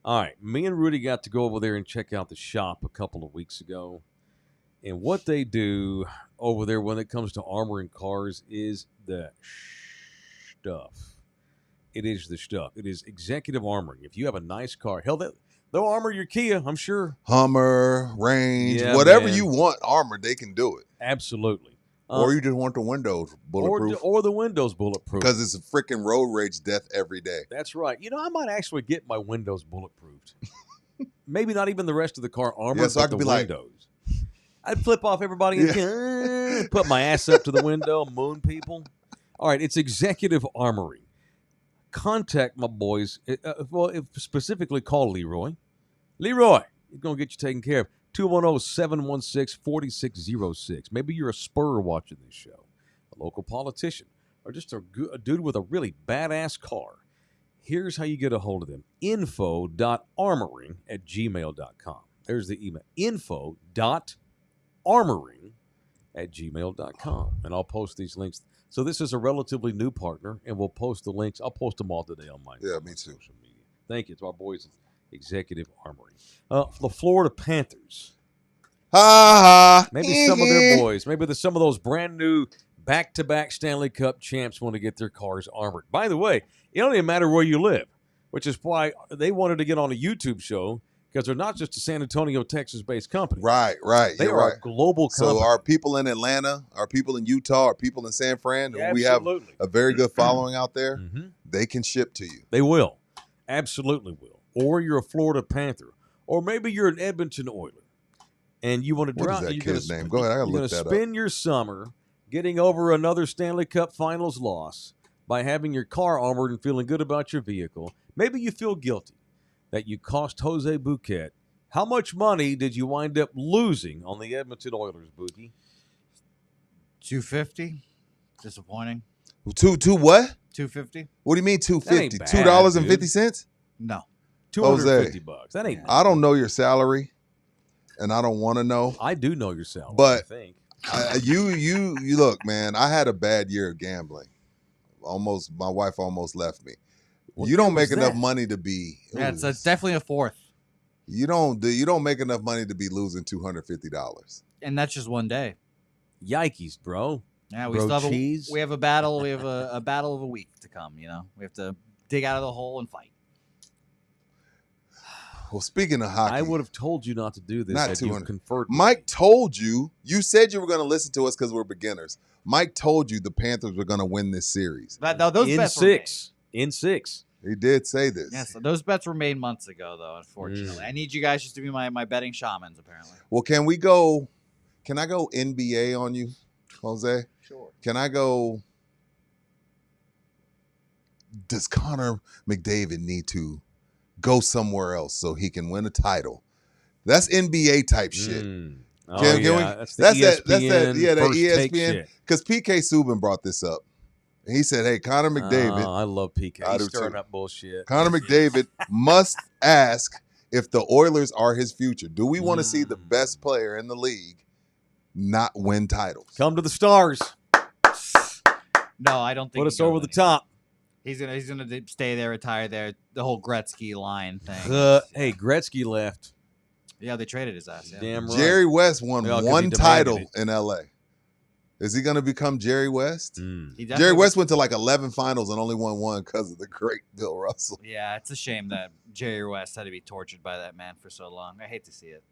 S2: All right. Me and Rudy got to go over there and check out the shop a couple of weeks ago. And what they do over there when it comes to armoring cars is the stuff. It is the stuff. It is Executive Armoring. If you have a nice car, hell, they'll armor your Kia, I'm sure.
S3: Hummer, Range,
S2: Yeah,
S3: whatever
S2: man.
S3: you want armored, they can do it.
S2: Absolutely.
S3: Or you just want the windows bulletproof.
S2: Or the windows bulletproof.
S3: Because it's a freaking road rage death every day.
S2: That's right. You know, I might actually get my windows bulletproofed. Maybe not even the rest of the car armored,
S3: Yeah, so I
S2: but
S3: could
S2: the
S3: be like-
S2: windows. I'd flip off everybody and put my ass up to the window, moon people. All right, it's Executive Armoring. Contact my boys. Specifically call Leroy. Leroy, he's going to get you taken care of. 210-716-4606. Maybe you're a spur watching this show, a local politician, or just a dude with a really badass car. Here's how you get a hold of them. info.armoring@gmail.com. There's the email. info.armoring@gmail.com. And I'll post these links. So this is a relatively new partner, and we'll post the links. I'll post them all today on my
S3: Yeah, me too.
S2: social media. Thank you to our boys at Executive Armoring. The Florida Panthers.
S3: Ha ha.
S2: Maybe some of their boys. Maybe some of those brand new back-to-back Stanley Cup champs want to get their cars armored. By the way, it don't even matter where you live, which is why they wanted to get on a YouTube show, because they're not just a San Antonio, Texas-based company.
S3: Right.
S2: They
S3: You're
S2: are
S3: right.
S2: a global company.
S3: So our people in Atlanta, our people in Utah, our people in San Fran,
S2: Yeah,
S3: we have
S2: absolutely.
S3: a very good following out there.
S2: Mhm.
S3: They can ship to you.
S2: They will. Absolutely will. Or you're a Florida Panther. Or maybe you're an Edmonton Oiler. And you want to
S3: What is
S2: drive.
S3: that kid's name? Go ahead, I gotta
S2: You're
S3: look
S2: gonna
S3: that up.
S2: spend your summer getting over another Stanley Cup Finals loss by having your car armored and feeling good about your vehicle. Maybe you feel guilty that you cost Jose Bouquet. How much money did you wind up losing on the Edmonton Oilers, Bookie?
S4: $250. Disappointing.
S3: Two what?
S4: $250.
S3: What do you mean
S2: That ain't
S3: $250?
S2: bad,
S3: $2.50?
S4: No.
S2: $250. That ain't.
S3: I don't know your salary, and I don't want to know.
S2: I do know your salary.
S3: But-
S2: I think.
S3: You look, man. I had a bad year of gambling. My wife almost left me.
S2: What
S3: You don't
S2: year was
S3: make enough
S2: that?
S3: money to be.
S4: Yeah, it's definitely a fourth.
S3: You don't make enough money to be losing $250.
S4: And that's just one day.
S2: Yikes, bro.
S4: Yeah, we
S2: Bro
S4: still have
S2: cheese.
S4: we have a battle. We have a battle of a week to come. You know, we have to dig out of the hole and fight.
S3: Well, speaking of hockey,
S2: I would have told you not to do this.
S3: Not
S2: had you
S3: 200.
S2: conferred with
S3: Mike
S2: me.
S3: told you. You said you were going to listen to us because we're beginners. Mike told you the Panthers were going to win this series.
S4: Those
S2: in
S4: bets
S2: six. In six.
S3: He did say this.
S4: Yes, those bets were made months ago, though. Unfortunately,
S2: Mm.
S4: I need you guys just to be my betting shamans. Apparently,
S3: Well, can we go? Can I go NBA on you, Jose?
S4: sure.
S3: Can I go? Does Connor McDavid need to go somewhere else so he can win a title? That's NBA type shit.
S2: Mm. Oh,
S3: Can we-
S2: yeah. That's the
S3: That's
S2: ESPN
S3: that
S2: first take
S3: ESPN.
S2: shit.
S3: Because PK Subban brought this up. And he said, "Hey, Connor McDavid,
S2: I love PK.
S3: I do
S2: He's stirring
S3: too.
S2: up bullshit.
S3: Connor McDavid must ask if the Oilers are his future. Do we want to see the best player in the league not win titles?"
S2: Come to the Stars.
S4: No, I don't think
S2: Put
S4: he
S2: us
S4: goes
S2: over the
S4: anywhere.
S2: top.
S4: He's gonna stay there, retire there. The whole Gretzky line thing.
S2: Hey, Gretzky left.
S4: Yeah, they traded his ass. Yeah.
S2: Damn right.
S3: Jerry West won
S2: Yeah, 'cause he
S3: one
S2: demanded
S3: title
S2: it.
S3: in LA. Is he going to become Jerry West?
S2: Mm.
S4: He
S3: Jerry
S4: definitely-
S3: West went to like 11 finals and only won one because of the great Bill Russell.
S4: Yeah, it's a shame that Jerry West had to be tortured by that man for so long. I hate to see it.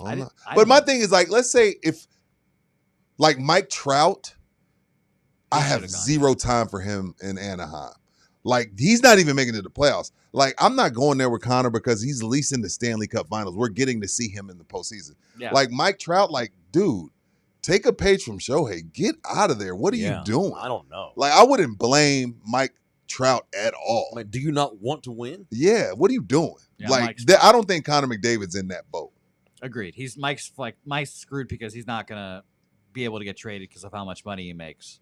S3: I don't know.
S4: I
S3: But my
S4: don't-
S3: thing is, like, let's say if, like, Mike Trout, I
S4: He
S3: have
S4: should've gone.
S3: zero time for him in Anaheim. Like, he's not even making it to the playoffs. Like, I'm not going there with Connor because he's at least in the Stanley Cup Finals. We're getting to see him in the postseason.
S4: Yeah.
S3: Like, Mike Trout, like, dude, take a page from Shohei. Get out of there. What are
S2: Yeah.
S3: you doing?
S2: I don't know.
S3: Like, I wouldn't blame Mike Trout at all.
S2: Like, do you not want to win?
S3: Yeah, what are you doing?
S4: Yeah,
S3: like,
S4: Mike's-
S3: I don't think Connor McDavid's in that boat.
S4: Agreed. Mike's screwed because he's not gonna be able to get traded because of how much money he makes.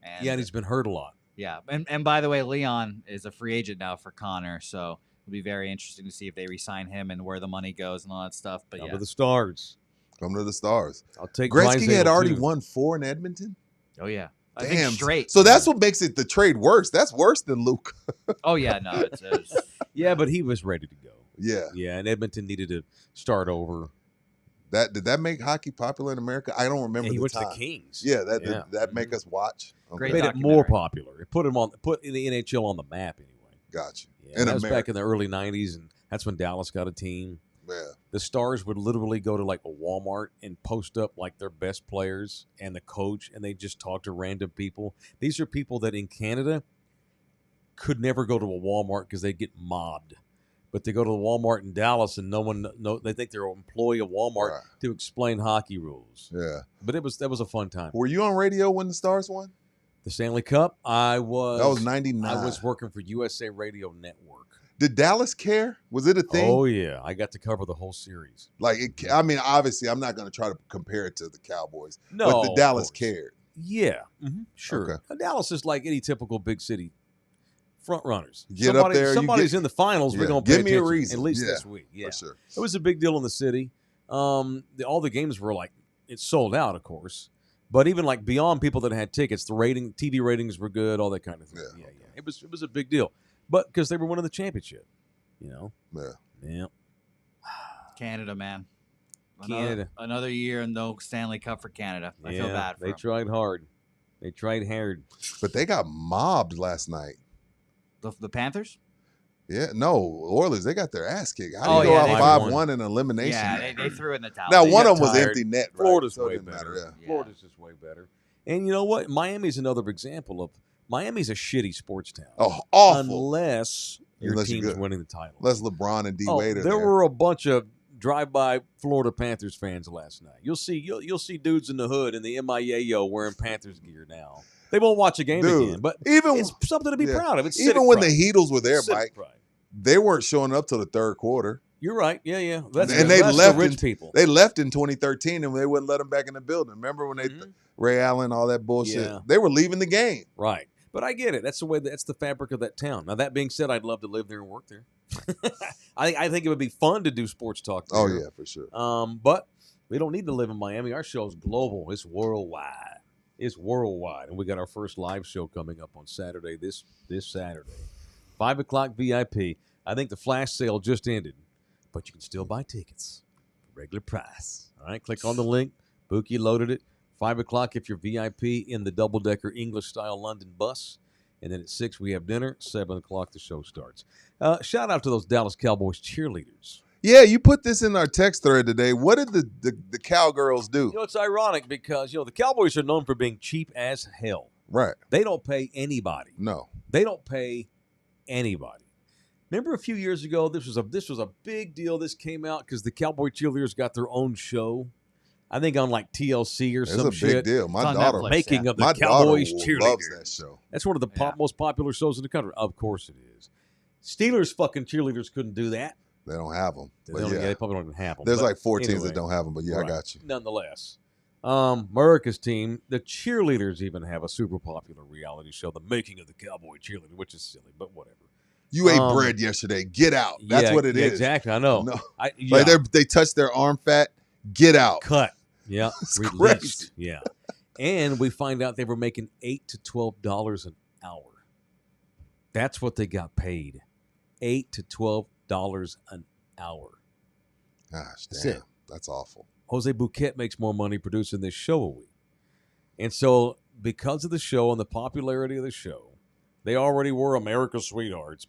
S4: And
S2: Yeah, and he's been hurt a lot.
S4: yeah. And by the way, Leon is a free agent now for Connor, so it'll be very interesting to see if they re-sign him and where the money goes and all that stuff. But
S2: Come
S4: yeah.
S2: to the Stars.
S3: Come to the Stars.
S2: I'll take
S3: Gretzky had
S2: Drysdale,
S3: already
S2: too.
S3: won 4 in Edmonton.
S4: Oh yeah. I
S3: Damn.
S4: think straight.
S3: So that's what makes it the trade worse. That's worse than Luke.
S4: Oh yeah, no, it's
S2: Yeah, but he was ready to go.
S3: Yeah.
S2: Yeah, and Edmonton needed to start over.
S3: Did that make hockey popular in America? I don't remember
S2: And he
S3: the
S2: went
S3: time.
S2: to the Kings.
S3: Yeah, that
S2: Yeah.
S3: did that make us watch? Okay.
S4: Great
S2: Made it more
S4: documentary.
S2: popular. It put the NHL on the map anyway.
S3: Gotcha.
S2: Yeah,
S3: In
S2: that was back
S3: America.
S2: in the early '90s, and that's when Dallas got a team.
S3: Yeah.
S2: The Stars would literally go to like a Walmart and post up like their best players and the coach, and they just talk to random people. These are people that in Canada could never go to a Walmart because they get mobbed. But they go to the Walmart in Dallas, and they think they're an employee of Walmart
S3: Right.
S2: to explain hockey rules.
S3: Yeah.
S2: But that was a fun time.
S3: Were you on radio when the Stars won?
S2: The Stanley Cup, I was.
S3: That was 99.
S2: I was working for USA Radio Network.
S3: Did Dallas care? Was it a thing?
S2: Oh yeah, I got to cover the whole series.
S3: Like, I mean, obviously, I'm not going to try to compare it to the Cowboys.
S2: No,
S3: but the
S2: of
S3: Dallas
S2: course.
S3: cared.
S2: Yeah, sure.
S3: Okay.
S2: Dallas is like any typical big city front runners.
S3: Get up there, you
S2: Somebody's
S3: get-
S2: in the finals.
S3: Yeah,
S2: We're going to
S3: give me a reason.
S2: at least
S3: Yeah,
S2: this week. Yeah,
S3: For sure.
S2: it was a big deal in the city. All the games were like it sold out, of course. But even like beyond people that had tickets, the TV ratings were good, all that kind of thing.
S3: Yeah,
S2: Yeah. It was a big deal. But because they were winning the championship,
S3: Yeah.
S2: Yeah.
S4: Canada, man.
S2: Canada.
S4: Another year and no Stanley Cup for Canada. I feel
S2: Yeah,
S4: bad for
S2: they
S4: them.
S2: tried hard. They tried hard.
S3: But they got mobbed last night.
S4: The Panthers?
S3: Yeah, no, Oilers, they got their ass kicked. How do
S4: Oh,
S3: you go
S4: yeah,
S3: out
S4: they-
S3: 5-1 in elimination?
S4: Yeah, they threw in the towel.
S3: Now,
S4: They
S3: one
S2: got
S3: of them was
S2: tired.
S3: empty net, right?
S2: Florida's
S3: So it
S2: way
S3: didn't matter,
S2: better.
S3: yeah.
S2: Florida's just way better. And you know what? Miami's another example of Miami's a shitty sports town.
S3: Oh, awful.
S2: Unless your
S3: Unless you're
S2: team's
S3: good.
S2: winning the title.
S3: Unless LeBron and D Wade are
S2: there
S3: there.
S2: were a bunch of drive-by Florida Panthers fans last night. You'll see dudes in the hood in the MIAO wearing Panthers gear now. They won't watch a game
S3: Dude,
S2: again, but
S3: even
S2: it's something to be
S3: yeah.
S2: proud of. It's
S3: even
S2: civic
S3: when
S2: pride.
S3: the Heatles were there,
S2: Civic
S3: Mike,
S2: pride.
S3: they weren't showing up till the third quarter.
S2: You're right. Yeah. That's
S3: And they
S2: that's
S3: left
S2: the rich
S3: in-
S2: people.
S3: They left in 2013 and they wouldn't let them back in the building. Remember when they
S2: Mhm.
S3: Ray Allen, all that bullshit?
S2: Yeah.
S3: They were leaving the game.
S2: Right. But I get it. That's the way. That's the fabric of that town. Now, that being said, I'd love to live there and work there. I think it would be fun to do sports talk there.
S3: Oh yeah, for sure.
S2: But we don't need to live in Miami. Our show's global. It's worldwide. It's worldwide. And we got our first live show coming up on Saturday, this Saturday. 5 o'clock VIP. I think the flash sale just ended, but you can still buy tickets for regular price. All right, click on the link. Buki loaded it. 5 o'clock if you're VIP in the double-decker English-style London bus. And then at 6 we have dinner. 7 o'clock the show starts. Shout out to those Dallas Cowboys cheerleaders.
S3: Yeah, you put this in our text thread today. What did the cowgirls do?
S2: You know, it's ironic because, the Cowboys are known for being cheap as hell.
S3: Right.
S2: They don't pay anybody.
S3: No.
S2: They don't pay anybody. Remember a few years ago, this was a big deal. This came out because the Cowboy cheerleaders got their own show. I think on like TLC or some shit.
S3: It's a big deal. My daughter,
S2: making of the
S3: my
S2: Cowboys
S3: daughter
S2: cheerleaders.
S3: loves that show.
S2: That's one of the most popular shows in the country. Of course it is. Steelers fucking cheerleaders couldn't do that.
S3: They don't have them.
S2: They probably don't even have them.
S3: There's like 4 teams that don't have them, but I got you.
S2: Nonetheless, America's team, the cheerleaders even have a super popular reality show, The Making of the Cowboy Cheerleader, which is silly, but whatever.
S3: You ate bread yesterday. Get out. That's what it is.
S2: Exactly. I know.
S3: No. Like they touch their arm fat. Get out.
S2: Cut. Yeah. Released. Yeah. And we find out they were making $8 to $12 an hour. That's what they got paid. $8 to $12 an hour.
S3: Gosh,
S2: That's
S3: damn.
S2: it.
S3: That's awful.
S2: Jose Bouquet makes more money producing this show a week. And so because of the show and the popularity of the show, they already were America's sweethearts.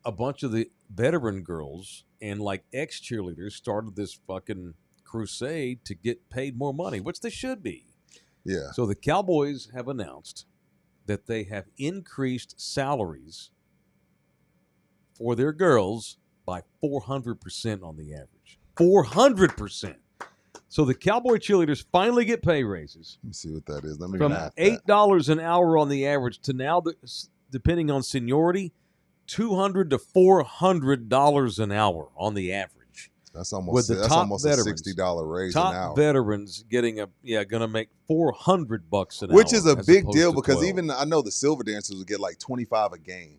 S2: A bunch of the veteran girls and like ex-cheerleaders started this fucking crusade to get paid more money, which they should be.
S3: Yeah.
S2: So the Cowboys have announced that they have increased salaries for their girls by 400% on the average. 400%. So the Cowboy cheerleaders finally get pay raises.
S3: Let me see what that is. Let me
S2: from
S3: math
S2: $8 an hour on the average to now, depending on seniority, $200 to $400 an hour on the average.
S3: That's almost a $60 raise an hour.
S2: Top veterans getting going to make $400 an hour,
S3: which is a big deal because
S2: 12.
S3: even I know the Silver Dancers would get like $25 a game.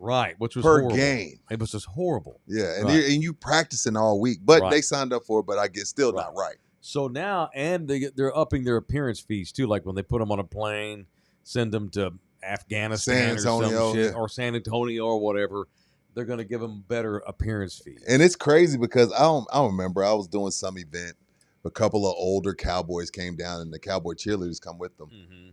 S2: Right, which was
S3: per
S2: horrible.
S3: game.
S2: It was just horrible.
S3: Yeah, and
S2: Right.
S3: you practicing all week, but
S2: Right.
S3: they signed up for it. But I guess still not right.
S2: So now, and they're upping their appearance fees too. Like when they put them on a plane, send them to Afghanistan or some shit, or San Antonio or whatever. They're going to give them better appearance fees.
S3: And it's crazy because I don't remember. I was doing some event. A couple of older Cowboys came down, and the Cowboy cheerleaders come with them.
S2: Mm-hmm.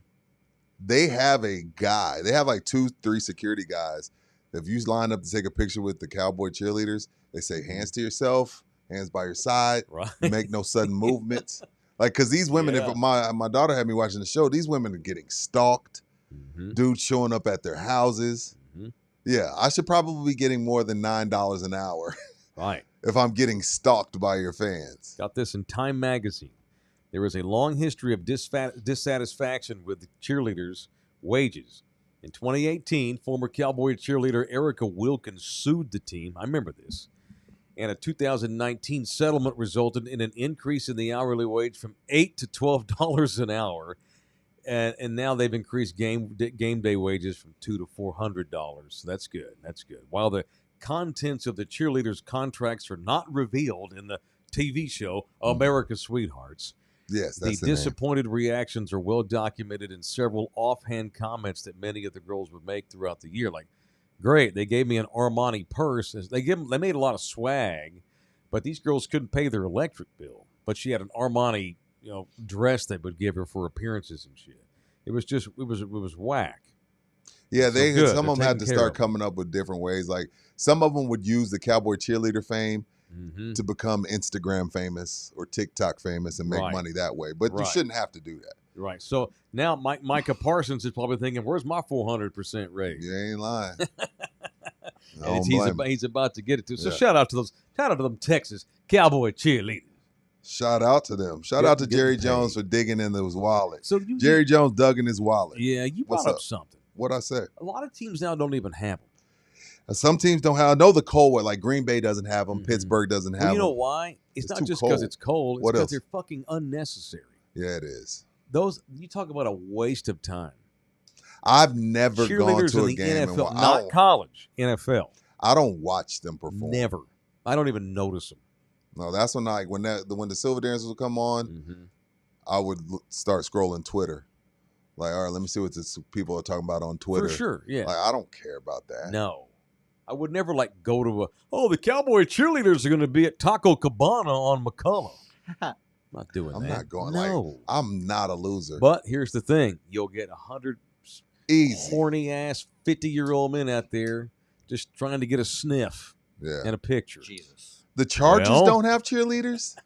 S3: They have a guy. They have like 2-3 security guys. If you line up to take a picture with the Cowboy cheerleaders, they say hands to yourself, hands by your side,
S2: Right.
S3: make no sudden movements. Like, because these women,
S2: Yeah.
S3: if my daughter had me watching the show, these women are getting stalked.
S2: Mm-hmm.
S3: Dudes showing up at their houses.
S2: Mm-hmm.
S3: Yeah, I should probably be getting more than $9 an hour
S2: Right.
S3: if I'm getting stalked by your fans.
S2: Got this in Time Magazine. There is a long history of dissatisfaction with the cheerleaders' wages. In 2018, former Cowboy cheerleader Erica Wilkins sued the team. I remember this. And a 2019 settlement resulted in an increase in the hourly wage from $8 to $12 an hour. And now they've increased game day wages from $200 to $400. So that's good. That's good. While the contents of the cheerleaders' contracts are not revealed in the TV show America's Sweethearts,
S3: Yes,
S2: the
S3: that's the name.
S2: disappointed reactions are well documented in several offhand comments that many of the girls would make throughout the year. Like, great, they gave me an Armani purse. They made a lot of swag, but these girls couldn't pay their electric bill. But she had an Armani, dress they would give her for appearances and shit. It was whack.
S3: Yeah,
S2: good.
S3: some
S2: They're
S3: of them had to
S2: taking care
S3: start
S2: of them.
S3: coming up with different ways. Like some of them would use the Cowboy cheerleader fame
S2: Mm-hmm.
S3: to become Instagram famous or TikTok famous and make
S2: Right.
S3: money that way. But you
S2: Right.
S3: shouldn't have to do that.
S2: Right. So now Micah Parsons is probably thinking, "Where's my 400% raise?"
S3: You ain't lying.
S2: And he's about to get it too. So
S3: Yeah.
S2: shout out to them Texas Cowboy cheerleaders.
S3: Shout out to them. Shout
S2: Get-
S3: out to
S2: get
S3: Jerry
S2: paid.
S3: Jones for digging in his wallet.
S2: So
S3: Jerry Jones dug in his wallet.
S2: yeah, you
S3: What's
S2: brought up
S3: up?
S2: something.
S3: What'd I say?
S2: A lot of teams now don't even have them.
S3: Some teams don't have. I know the cold one, like Green Bay doesn't have them.
S2: Mhm.
S3: Pittsburgh doesn't have
S2: Well, you know
S3: them.
S2: why? It's
S3: It's
S2: not
S3: too
S2: just because
S3: cold.
S2: it's cold. It's
S3: What
S2: because
S3: else?
S2: they're fucking unnecessary.
S3: Yeah, it is.
S2: Those you talk about a waste of time.
S3: I've never gone
S2: Cheerleaders
S3: to
S2: in
S3: a
S2: the
S3: game and
S2: NFL, not college, NFL.
S3: I don't watch them perform.
S2: Never. I don't even notice them.
S3: No, that's when when the Silver Dancers would come on,
S2: Mm-hmm.
S3: I would start scrolling Twitter. Like, all right, let me see what people are talking about on Twitter.
S2: For sure, yeah.
S3: Like, I don't care about that.
S2: No. I would never like go to the Cowboy cheerleaders are going to be at Taco Cabana on McCullough. I'm not doing that.
S3: I'm not going.
S2: No.
S3: Like, I'm not a loser.
S2: But here's the thing: you'll get 100
S3: Easy.
S2: horny ass 50-year-old men out there just trying to get a sniff and a picture.
S4: Jesus.
S3: The Chargers
S2: Well-
S3: don't have cheerleaders.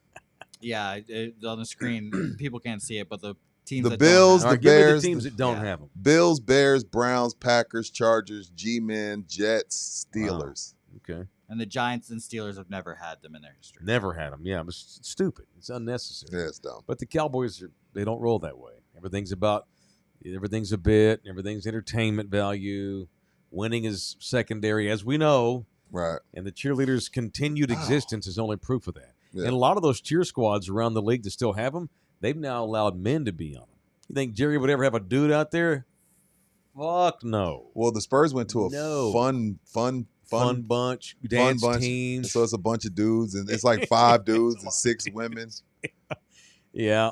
S4: Yeah, on the screen, people can't see it, but the teams
S3: The
S4: that
S3: Bills,
S4: don't
S2: All
S4: have
S2: right, give me
S3: Bears,
S2: the teams that don't
S4: yeah.
S2: have them.
S3: Bills, Bears, Browns, Packers, Chargers, G-Men, Jets, Steelers.
S2: Okay.
S4: and the Giants and Steelers have never had them in their history.
S2: Never had them. Yeah, it's stupid. It's unnecessary.
S3: Yeah, it's dumb.
S2: But the Cowboys, they don't roll that way. Everything's a bit. Everything's entertainment value. Winning is secondary, as we know.
S3: Right.
S2: And the cheerleaders' continued existence is only proof of that.
S3: Yeah.
S2: And a lot of those cheer squads around the league that still have them, they've now allowed men to be on them. You think Jerry would ever have a dude out there? Fuck no.
S3: Well, the Spurs went to a
S2: No.
S3: fun
S2: bunch, dance
S3: bunch.
S2: teams.
S3: So it's a bunch of dudes, and it's like 5 dudes and 6 women.
S2: Yeah.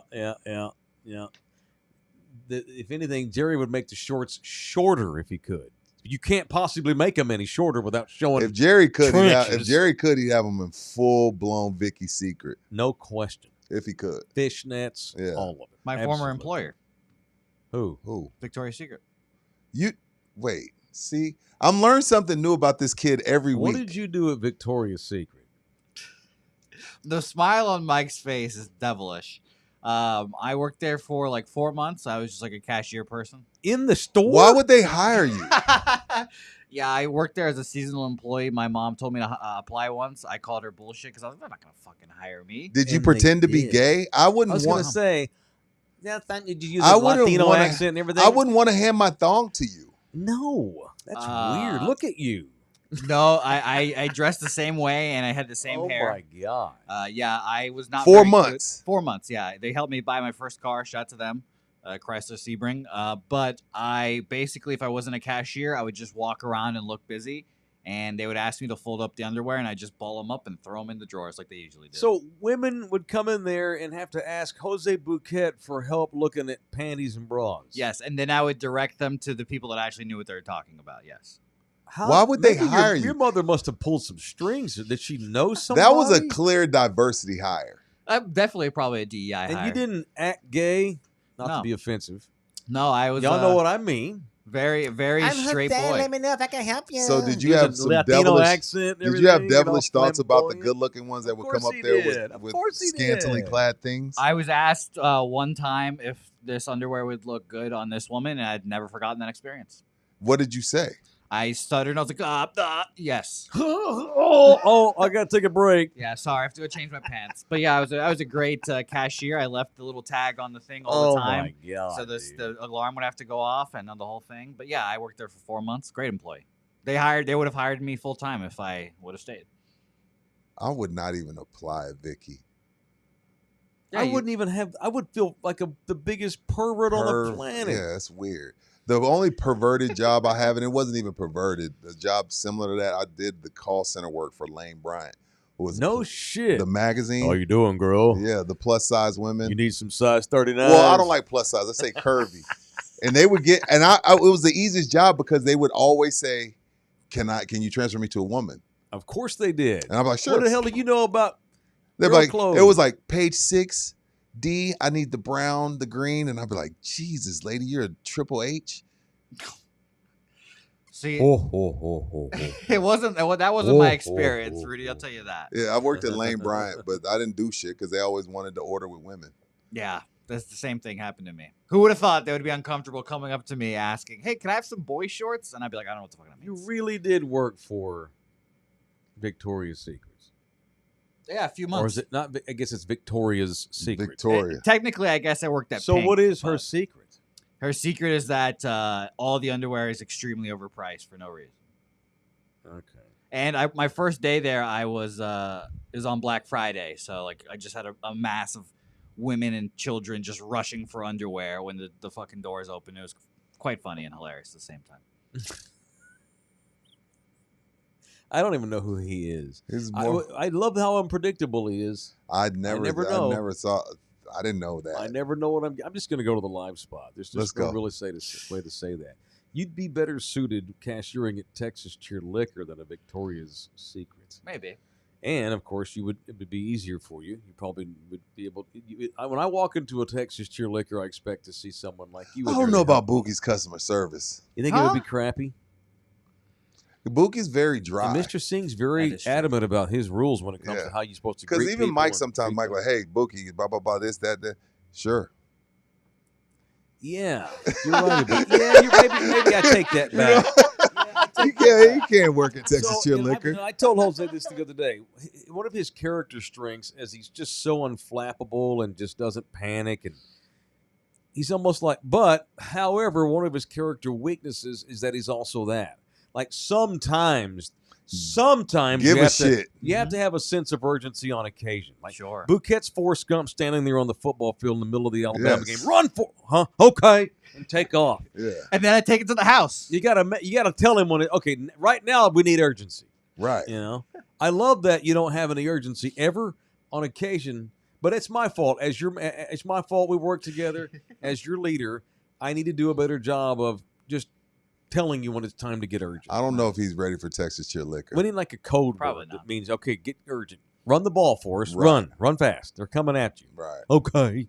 S2: If anything, Jerry would make the shorts shorter if he could. You can't possibly make them any shorter without showing.
S3: If Jerry could, he'd have
S2: trenches.
S3: them in full blown Vicky's Secret.
S2: No question.
S3: If he could.
S2: Fishnets,
S3: Yeah.
S2: all of it.
S4: My
S2: Absolutely.
S4: former employer,
S2: Who?
S4: Victoria's Secret.
S3: Wait. See, I'm learning something new about this kid every
S2: What
S3: week.
S2: did you do at Victoria's Secret?
S4: The smile on Mike's face is devilish. I worked there for like 4 months. I was just like a cashier person.
S2: In the store?
S3: Why would they hire you?
S4: Yeah, I worked there as a seasonal employee. My mom told me to apply once. I called her bullshit because I was like, they're not going to fucking hire me.
S3: Did you
S2: And
S3: pretend
S2: they
S3: to be
S2: did.
S3: gay? I wouldn't
S2: I was going
S3: want.
S2: to say, did you use
S3: I
S2: a
S3: wouldn't
S2: Latino
S3: wanna-
S2: accent and everything?
S3: I wouldn't want to hand my thong to you.
S2: No. That's weird. Look at you.
S4: No, I dressed the same way and I had the same hair.
S2: Oh, my God.
S4: Yeah, I was not
S3: 4
S4: very good-
S3: months.
S4: 4 months, yeah. They helped me buy my first car. Shout out to them, Chrysler Sebring. But I basically, if I wasn't a cashier, I would just walk around and look busy. And they would ask me to fold up the underwear, and I just ball them up and throw them in the drawers like they usually do.
S2: So women would come in there and have to ask Jose Bouquet for help looking at panties and bras.
S4: yes, and then I would direct them to the people that actually knew what they were talking about. Yes.
S3: Why would they
S2: maybe
S3: hire you?
S2: Your mother must have pulled some strings. Did she know somebody?
S3: That was a clear diversity hire.
S4: I'm definitely probably a DEI
S2: And
S4: hire.
S2: you didn't act gay? Not to
S4: No.
S2: be offensive.
S4: No, I was.
S2: Y'all know what I mean.
S4: Very, very straight boy.
S2: me know if I can help you.
S3: So did you
S2: Use
S3: have
S2: a
S3: some
S2: Latino
S3: devilish?
S2: accent? And
S3: Did you have
S2: everything, and all
S3: devilish thoughts about the
S2: flamboyant?
S3: good-looking ones that
S2: Of
S3: would come
S2: course
S3: up
S2: he
S3: there
S2: did. Of
S3: with
S2: course he
S3: scantily
S2: did.
S3: clad things?
S4: I was asked one time if this underwear would look good on this woman, and I'd never forgotten that experience.
S3: What did you say?
S4: I stuttered and I was like, yes.
S2: I got to take a break.
S4: Yeah, sorry, I have to go change my pants. But yeah, I was a great cashier. I left the little tag on the thing all the time.
S2: my God.
S4: So
S2: dude.
S4: the alarm would have to go off and on the whole thing. But yeah, I worked there for 4 months. Great employee. They would have hired me full time if I would have stayed.
S3: I would not even apply, Vicky.
S4: Yeah,
S2: I wouldn't even have. I would feel like the biggest pervert on the planet.
S3: Yeah, that's weird. The only perverted job I have, and it wasn't even perverted, a job similar to that, I did the call center work for Lane Bryant. Who was
S2: No shit.
S3: the magazine.
S2: How you doing, girl?
S3: Yeah, the plus size women.
S2: You need some size 39.
S3: Well, I don't like plus size. I say curvy. And they would get, and it was the easiest job because they would always say, "Can you transfer me to a woman?"
S2: Of course they did.
S3: And I'm like, "Sure."
S2: What the hell do you know about?
S3: They're
S2: girl
S3: like,
S2: clothes?
S3: it was like page 6, D. I need the brown, the green, and I'd be like, "Jesus, lady, you're a triple H."
S4: See,
S2: Oh.
S4: it wasn't that wasn't my experience, Rudy. I'll tell you that.
S3: Yeah, I worked at Lane Bryant, but I didn't do shit because they always wanted to order with women.
S4: Yeah, that's the same thing happened to me. Who would have thought they would be uncomfortable coming up to me asking, "Hey, can I have some boy shorts?" And I'd be like, "I don't know what the fuck that
S2: You
S4: means."
S2: really did work for Victoria's Secrets.
S4: Yeah, a few months.
S2: Or is it not? I guess it's Victoria's Secret.
S3: Victoria.
S4: Technically, I guess I worked at
S2: So
S4: Pink,
S2: what is her
S4: but
S2: secret?
S4: Her secret is that all the underwear is extremely overpriced for no reason.
S2: Okay.
S4: And my first day there, it was on Black Friday, so like I just had a mass of women and children just rushing for underwear when the fucking doors opened. It was quite funny and hilarious at the same time.
S2: I don't even know who he is.
S3: He's more,
S2: I love how unpredictable he is.
S3: I never
S2: know.
S3: saw. I didn't know that.
S2: I never know what I'm just going to go to the live spot. There's
S3: Let's
S2: just no
S3: go.
S2: really way to say that. You'd be better suited cashiering at Texas Cheer Liquor than a Victoria's Secret.
S4: Maybe.
S2: And of course, it would be easier for you. You probably would be able. When I walk into a Texas Cheer Liquor, I expect to see someone like you.
S3: I don't know about Bookie's customer service.
S2: You think it would be crappy?
S3: Bookie's very dry.
S2: And Mr. Singh's very adamant about his rules when it comes to how you're supposed to greet people.
S3: Because even Mike sometimes, Mike like, hey, Bookie, blah, blah, blah, this, that. Sure.
S2: Yeah, you're right. Maybe I take that back.
S3: You can't work at Texas Cheer Liquor.
S2: I told Jose this the other day. One of his character strengths is he's just so unflappable and just doesn't panic. And he's almost like, however, one of his character weaknesses is that he's also that. Like sometimes
S3: give a shit.
S2: You have to have a sense of urgency on occasion. Like
S4: Sure.
S2: Bouquet's Forrest Gump standing there on the football field in the middle of the Alabama game. Run for, okay, and take off.
S3: Yeah.
S4: And then I take it to the house.
S2: You gotta tell him right now we need urgency.
S3: Right.
S2: You know, I love that you don't have any urgency ever on occasion, but it's my fault. It's my fault we work together. As your leader, I need to do a better job of just telling you when it's time to get urgent.
S3: I don't know if he's ready for Texas Cheer Liquor.
S2: We need like a code
S4: Probably
S2: word
S4: not.
S2: that means, okay, get urgent. Run the ball for us.
S3: Right.
S2: Run fast. They're coming at you.
S3: Right.
S2: Okay.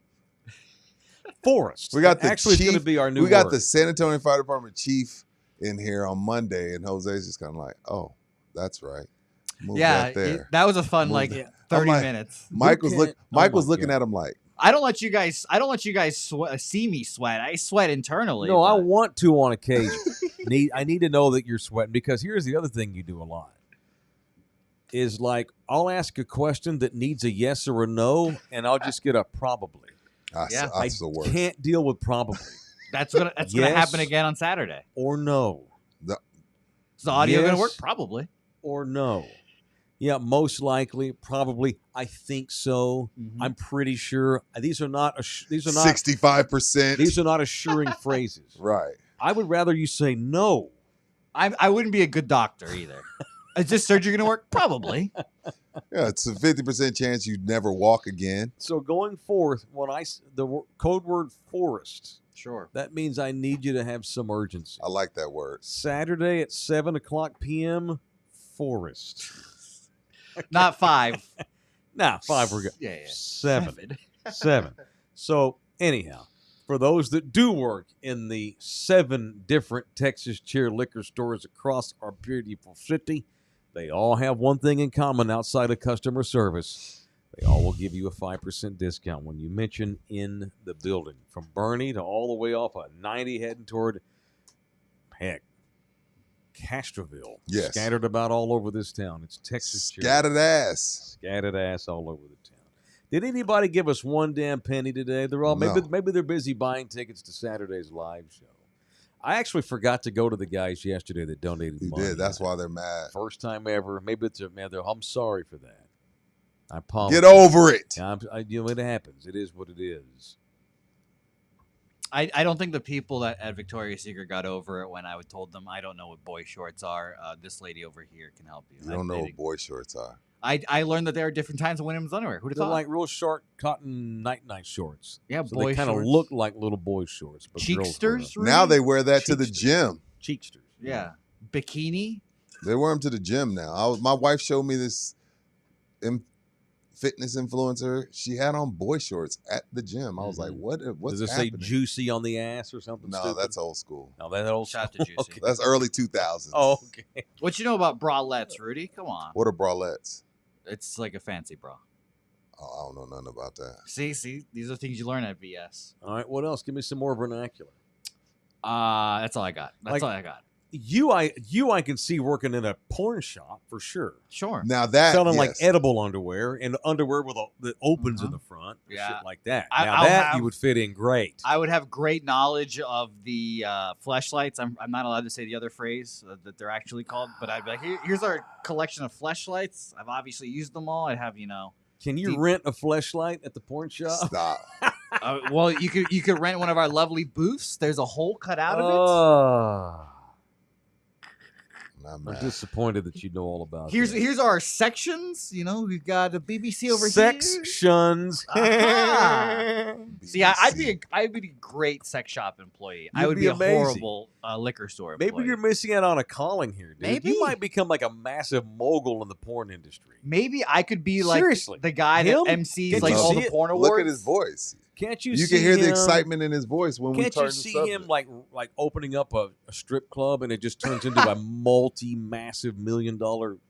S2: Forrest.
S3: We got the
S2: actually
S3: chief.
S2: going to be our new
S3: We got
S2: word.
S3: the San Antonio Fire Department chief in here on Monday, and Jose's just kind of like, "Oh, that's right." Move that there.
S4: That was a fun
S3: Move
S4: 30
S3: like,
S4: minutes.
S3: Mike was looking
S2: God.
S3: at him like,
S4: I don't let you guys see me sweat. I sweat internally.
S2: No, I
S4: but-
S2: want to on occasion. I need to know that you're sweating, because here's the other thing you do a lot. Is like, I'll ask a question that needs a yes or a no, and I'll just get a probably.
S3: That's the worst.
S2: Can't deal with probably.
S4: That's gonna
S2: Yes.
S4: happen again on Saturday.
S2: Or no.
S4: Is the audio gonna
S2: Yes.
S4: work? Probably.
S2: Or no. Yeah, most likely, probably. I think so.
S4: Mhm.
S2: I'm pretty sure. These are not
S3: 65%.
S2: These are not assuring phrases.
S3: Right.
S2: I would rather you say no.
S4: I wouldn't be a good doctor either. Is this surgery gonna work? Probably.
S3: Yeah, it's a 50% chance you'd never walk again.
S2: So going forth, when code word forest,
S4: Sure.
S2: that means I need you to have some urgency.
S3: I like that word.
S2: Saturday at 7:00 p.m. Forest.
S4: Not 5.
S2: Nah, 5 we're good.
S4: Yeah.
S2: 7. 7. So anyhow, for those that do work in the 7 different Texas Cheer liquor stores across our beautiful city, they all have one thing in common outside of customer service. They all will give you a 5% discount when you mention in the building. From Bernie to all the way off of 90 heading toward, Castroville.
S3: Yes.
S2: Scattered about all over this town. It's Texas Cheer.
S3: Scattered ass.
S2: Scattered ass all over the town. Did anybody give us one damn penny today? They're all
S3: No.
S2: maybe they're busy buying tickets to Saturday's live show. I actually forgot to go to the guys yesterday that donated
S3: You
S2: money.
S3: did. That's why they're mad.
S2: First time ever. Maybe it's I'm sorry for that. I apologize.
S3: Get over it.
S2: It happens. It is what it is.
S4: I don't think the people at Victoria's Secret got over it when I told them I don't know what boy shorts are. This lady over here can help you.
S3: You don't know what boy shorts are.
S4: I learned that there are different kinds of women's underwear. Who'd have
S2: They're
S4: thought?
S2: like real short cotton night shorts.
S4: Yeah,
S2: So
S4: boy
S2: they kind of
S4: shorts.
S2: look like little boy shorts. But girls wear them.
S4: Cheeksters?
S3: Now
S4: Rudy?
S3: they wear that to the
S2: Cheeksters.
S3: gym.
S2: Cheeksters.
S4: Yeah. Bikini?
S3: They wear them to the gym now. My wife showed me this fitness influencer. She had on boy shorts at the gym. I was like, what's
S2: Does it
S3: happening?
S2: say juicy on the ass or something?
S3: No,
S2: stupid?
S3: that's old school.
S2: No, that's old.
S4: Shout out to Juicy.
S2: Okay.
S3: That's early 2000s.
S2: Oh, okay.
S4: What you know about bralettes, Rudy? Come on.
S3: What are bralettes?
S4: It's like a fancy bra.
S3: Oh, I don't know nothing about that.
S4: See, these are things you learn at VS.
S2: All right. What else? Give me some more vernacular.
S4: That's all I got. That's
S2: Like-
S4: all I got.
S2: I can see working in a porn shop for sure.
S4: Sure.
S3: Now that
S2: Selling like
S3: yes.
S2: edible underwear and underwear that opens in the front. and
S4: Yeah.
S2: Shit like that.
S4: I'll
S2: Now that
S4: have-
S2: you would fit in great.
S4: I would have great knowledge of the fleshlights. I'm not allowed to say the other phrase that they're actually called, but I'd be like, here's our collection of fleshlights. I've obviously used them all. I'd have,
S2: Can you rent a fleshlight at the porn shop?
S3: Stop.
S4: well, you could rent one of our lovely booths. There's a hole cut out of it.
S2: Oh.
S3: Not
S2: I'm
S3: mad.
S2: disappointed that you know all about
S4: Here's
S2: that.
S4: here's our sections. You know, we've got a BBC over here.
S2: Sections.
S4: Aha. See, I'd be
S3: BBC.
S4: I'd be a great sex shop employee. I
S2: You'd
S4: would
S2: be
S4: be a
S2: amazing.
S4: horrible liquor store employee.
S2: Maybe you're missing out on a calling here, dude.
S4: Maybe.
S2: You might become like a massive mogul in the porn industry.
S4: Maybe I could be like
S2: Seriously.
S4: the guy
S2: Him?
S4: that MCs
S2: Can't
S4: like
S2: you
S4: all
S2: see
S4: the
S2: it?
S4: porn awards.
S3: Look at his voice.
S2: Can't you
S3: You
S2: see
S3: can hear the
S2: him-
S3: excitement in his voice when we
S2: Can't
S3: turn
S2: you
S3: the
S2: see
S3: subject.
S2: him like opening up a strip club and it just turns into a massive $1 million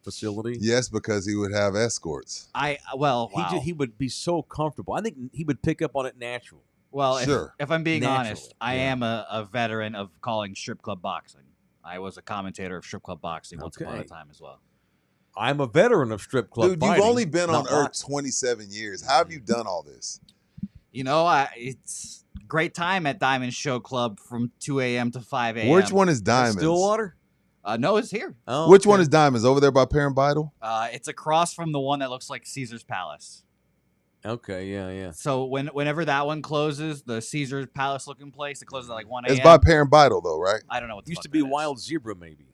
S2: facility?
S3: Yes, because he would have escorts.
S4: Wow.
S2: He would be so comfortable. I think he would pick up on it naturally.
S4: Well,
S3: Sure.
S4: if I'm being
S2: Naturally,
S4: honest, I
S2: yeah.
S4: am a veteran of calling strip club boxing. I was a commentator of strip club boxing once upon a
S2: Okay.
S4: time as well.
S2: I'm a veteran of strip club
S3: Dude,
S2: fighting,
S3: you've only been on
S2: not
S3: Earth
S2: boxing.
S3: 27 years. How have you done all this?
S4: You know, it's great time at Diamond Show Club from 2 a.m. to 5 a.m.
S3: Which one is Diamonds?
S2: Stillwater?
S4: No, it's here.
S2: Oh,
S3: Which one
S2: okay.
S3: is Diamonds? Over there by Parent Vital?
S4: It's across from the one that looks like Caesar's Palace.
S2: Okay, yeah.
S4: So whenever that one closes, the Caesar's Palace looking place, it closes at like 1 a.m.
S3: It's by Parent Vital, though, right?
S4: I don't know what the
S2: Used
S4: fuck
S2: to be
S4: that is.
S2: Wild Zebra, maybe.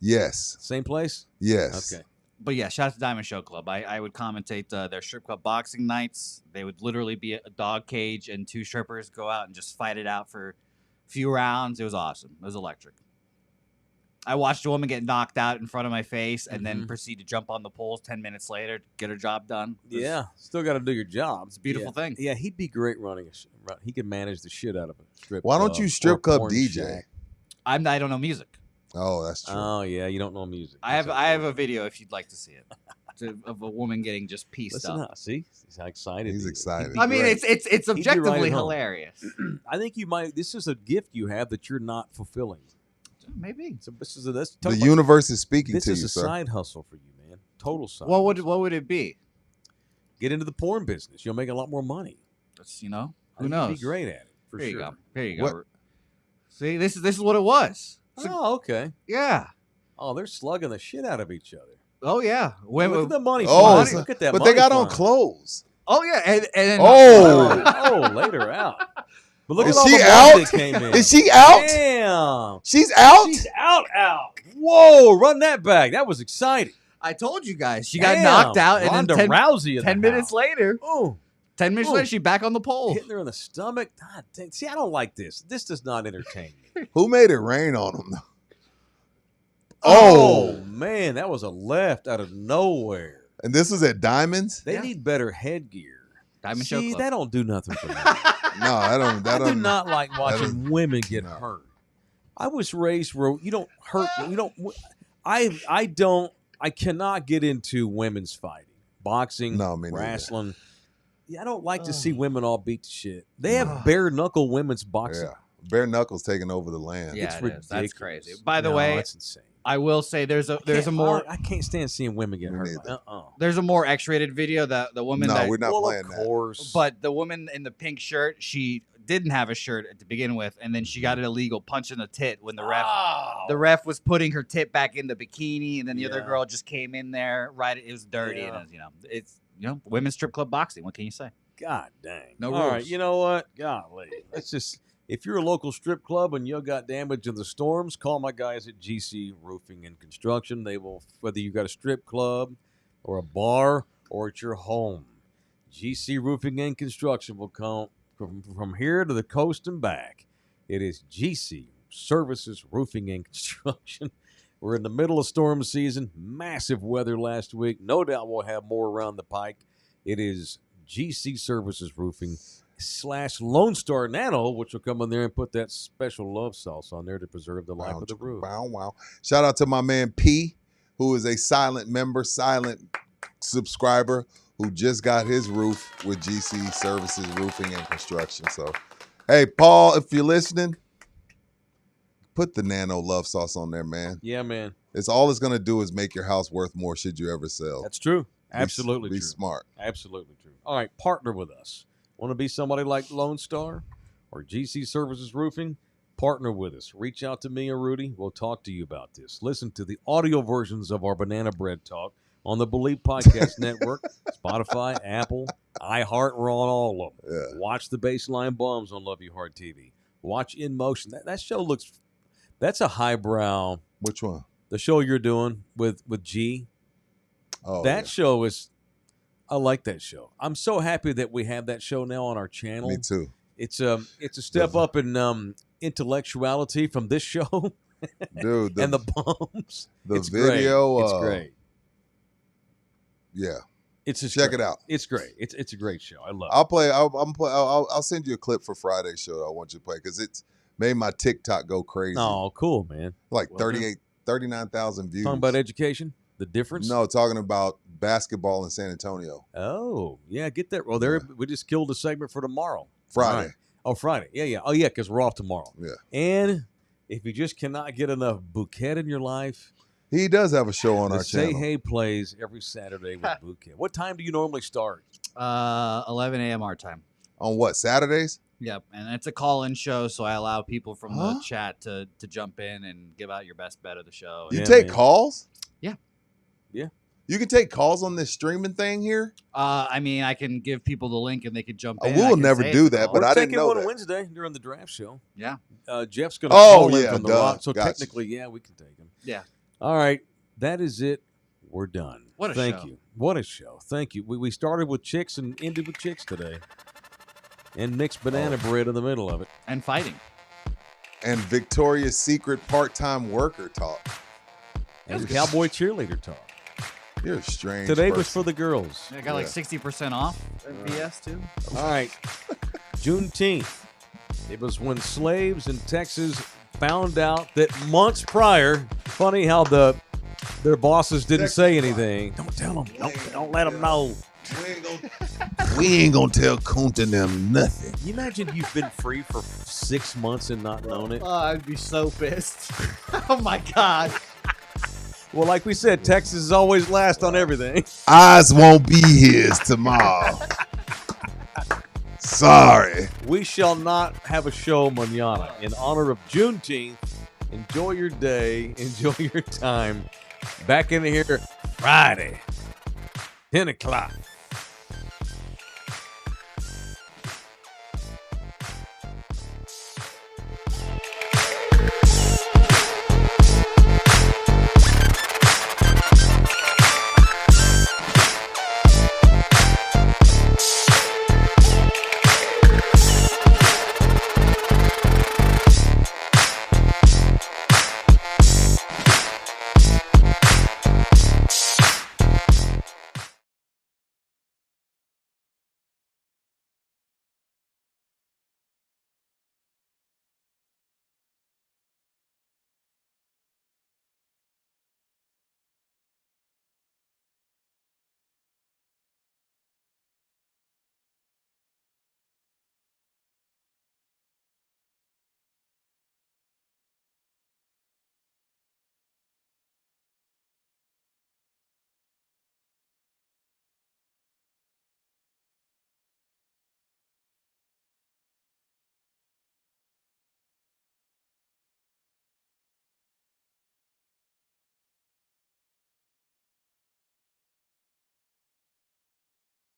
S3: Yes.
S2: Same place?
S3: Yes.
S2: Okay.
S4: But yeah, shout out to Diamond Show Club. I would commentate their strip club boxing nights. They would literally be a dog cage and two strippers go out and just fight it out for a few rounds. It was awesome. It was electric. I watched a woman get knocked out in front of my face and then proceed to jump on the poles 10 minutes later to get her job done. It was-
S2: Yeah, still got to do your job. It's
S4: a beautiful thing.
S2: Yeah, he'd be great running he could manage the shit out of a strip
S3: Why
S2: club.
S3: don't you
S2: or
S3: strip
S2: a
S3: club
S2: porn
S3: DJ?
S2: shack.
S4: I don't know music.
S3: Oh, that's true.
S2: Oh, yeah, you don't know music.
S4: I have
S2: That's
S4: a
S2: okay.
S4: video if you'd like to see it of a woman getting just pieced
S2: Listen
S4: up.
S2: up. See how excited
S3: He's
S2: he is.
S3: excited.
S2: He'd be
S4: I mean,
S2: great.
S4: it's
S2: He'd be right
S4: objectively
S2: at home.
S4: hilarious.
S2: I think you might. This is a gift you have that you're not fulfilling.
S4: Maybe.
S2: So this is
S3: The universe is speaking
S2: This
S3: to
S2: is
S3: you,
S2: a
S3: sir.
S2: side hustle for you, man. Total side.
S4: What would
S2: hustle.
S4: it be?
S2: Get into the porn business? You'll make a lot more money.
S4: That's, who
S2: I
S4: knows?
S2: think You'd be great at it for
S4: There
S2: sure.
S4: you go. There you
S3: What-
S4: go. See, this is what it was.
S2: Oh, okay.
S4: Yeah.
S2: Oh, they're slugging the shit out of each other.
S4: Oh yeah.
S2: Look at the money.
S3: Oh,
S2: flying.
S3: it's-
S2: Look at that.
S3: But they
S2: money
S3: got on
S2: flying.
S3: clothes.
S4: Oh yeah. And then
S3: Oh.
S2: Oh, later out. But look
S3: Is
S2: at all
S3: she
S2: the
S3: out?
S2: money that came in.
S3: Is she out?
S2: Damn.
S3: She's out?
S2: She's out. Whoa, run that back. That was exciting.
S4: I told you guys she got
S2: Damn.
S4: knocked out, and
S2: Ronda
S4: then 10,
S2: Rousey in
S4: 10
S2: the
S4: minutes
S2: house.
S4: later,
S2: Oh,
S4: 10 minutes
S2: Ooh.
S4: later, she back on the pole.
S2: hitting her in the stomach. God dang. See, I don't like this. This does not entertain me.
S3: Who made it rain on him?
S2: Oh, man, that was a left out of nowhere.
S3: And this was at Diamonds?
S2: They
S4: Yeah.
S2: need better headgear.
S4: Diamond Show
S2: See,
S4: Club.
S2: that don't do nothing for me.
S3: No, I don't. That
S2: I do
S3: don't.
S2: not like watching women get
S3: no.
S2: hurt. I was raised where you don't hurt. You don't. I don't. I cannot get into women's fighting, boxing,
S3: No, me neither.
S2: wrestling. Yeah, I don't like to see women all beat to shit. They have bare knuckle women's boxing.
S3: Yeah. Bare Knuckles taking over the land.
S4: Yeah,
S2: It's
S4: it is.
S2: ridiculous.
S4: That's crazy. By the
S2: No,
S4: way,
S2: that's insane.
S4: I will say there's a more
S2: I can't stand seeing women get
S3: Me
S2: hurt.
S3: neither.
S4: there's a more X-rated video that the woman
S3: No,
S4: that
S3: we're not
S2: Well,
S3: playing
S2: of
S3: that.
S2: course.
S4: but the woman in the pink shirt, she didn't have a shirt to begin with, and then she got an illegal punch in the tit when the ref was putting her tit back in the bikini, and then the other
S2: Yeah.
S4: girl just came in there right. It was dirty,
S2: Yeah.
S4: and it's women's strip club boxing. What can you say?
S2: God dang.
S4: No
S2: All right,
S4: rules.
S2: you know what? Golly. Let's just, if you're a local strip club and you got damage in the storms, call my guys at GC Roofing and Construction. They will, whether you got a strip club or a bar or at your home, GC Roofing and Construction will come from here to the coast and back. It is GC Services Roofing and Construction. We're in the middle of storm season. Massive weather last week. No doubt we'll have more around the pike. It is GC Services Roofing / Lone Star Nano, which will come in there and put that special love sauce on there to preserve the life of the roof.
S3: Wow, wow. Shout out to my man P, who is a silent member, silent subscriber, who just got his roof with GC Services Roofing and Construction. So, hey, Paul, if you're listening, put the Nano love sauce on there, man.
S2: Yeah, man.
S3: It's all it's going to do is make your house worth more should you ever sell.
S2: That's true.
S3: Be-
S2: Absolutely
S3: be
S2: true.
S3: smart.
S2: Absolutely true. All right, partner with us. Want to be somebody like Lone Star or GC Services Roofing? Partner with us. Reach out to me or Rudy. We'll talk to you about this. Listen to the audio versions of our Banana Bread Talk on the Believe Podcast Network, Spotify, Apple, iHeart. We're on all of them.
S3: Yeah.
S2: Watch the Baseline Bums on Love You Hard TV. Watch In Motion. That show looks, that's a highbrow.
S3: Which one?
S2: the show you're doing with G.
S3: Oh,
S2: That show is, I like that show. I'm so happy that we have that show now on our channel.
S3: me too.
S2: It's a step up in intellectuality from this show,
S3: Dude.
S2: and the bumps.
S3: The
S2: It's
S3: video.
S2: great. It's great.
S3: Yeah.
S2: It's just
S3: Check
S2: great.
S3: it out.
S2: It's great. It's a great show. I love
S3: I'll play. I'll send you a clip for Friday's show. I want you to play because it's made my TikTok go crazy.
S2: it. Oh, cool, man.
S3: Like
S2: Well,
S3: 39,000 views.
S2: Talking about education, the difference.
S3: No, talking about basketball in San Antonio.
S2: Oh, yeah, get that. Well, there we just killed a segment for tomorrow.
S3: Friday.
S2: All right. Oh, Friday. Yeah. Oh, yeah, because we're off tomorrow.
S3: Yeah.
S2: And if you just cannot get enough Bouquet in your life,
S3: He does have a show on
S2: the
S3: our
S2: Say
S3: channel.
S2: Hey plays every Saturday with Bouquet. What time do you normally start?
S4: 11 a.m. our time.
S3: On what, Saturdays?
S4: Yep, and it's a call-in show, so I allow people from
S3: Huh?
S4: the chat to jump in and give out your best bet of the show.
S3: You
S2: Yeah,
S3: take
S2: man.
S3: calls?
S4: Yeah.
S2: Yeah.
S3: You can take calls on this streaming thing here?
S4: I mean, I can give people the link and they can jump in.
S3: We
S4: I
S3: will
S4: can
S3: never
S4: say
S3: do
S4: it's a
S3: that,
S4: call.
S3: but
S2: We're
S3: I didn't
S2: taking
S3: know
S2: one
S3: that.
S2: Wednesday during the draft show.
S4: Yeah.
S2: Jeff's going to
S3: Oh,
S2: call in
S3: yeah,
S2: from the
S3: duh.
S2: lot, so
S3: Gotcha.
S2: technically, yeah, we can take him.
S4: Yeah.
S2: All right, that is it. We're done.
S4: What a
S2: Thank
S4: show.
S2: you. What a show. Thank you. We started with chicks and ended with chicks today. And mixed banana bread in the middle of it.
S4: And fighting.
S3: And Victoria's Secret part-time worker talk.
S2: And cowboy cheerleader talk.
S3: You're a strange
S2: Today was
S3: person.
S2: for the girls.
S4: I got like 60% off at BS too.
S2: All right. Juneteenth. It was when slaves in Texas found out that months prior, funny how their bosses didn't say anything. Don't tell them. Don't let them know.
S3: We ain't gonna tell Kunt and them nothing.
S2: Can you imagine you've been free for 6 months and not known it?
S4: Oh, I'd be so pissed. Oh my God.
S2: Well, like we said, Texas is always last on everything.
S3: Eyes won't be his tomorrow. Sorry.
S2: We shall not have a show mañana in honor of Juneteenth. Enjoy your day. Enjoy your time. Back in here Friday, 10 o'clock.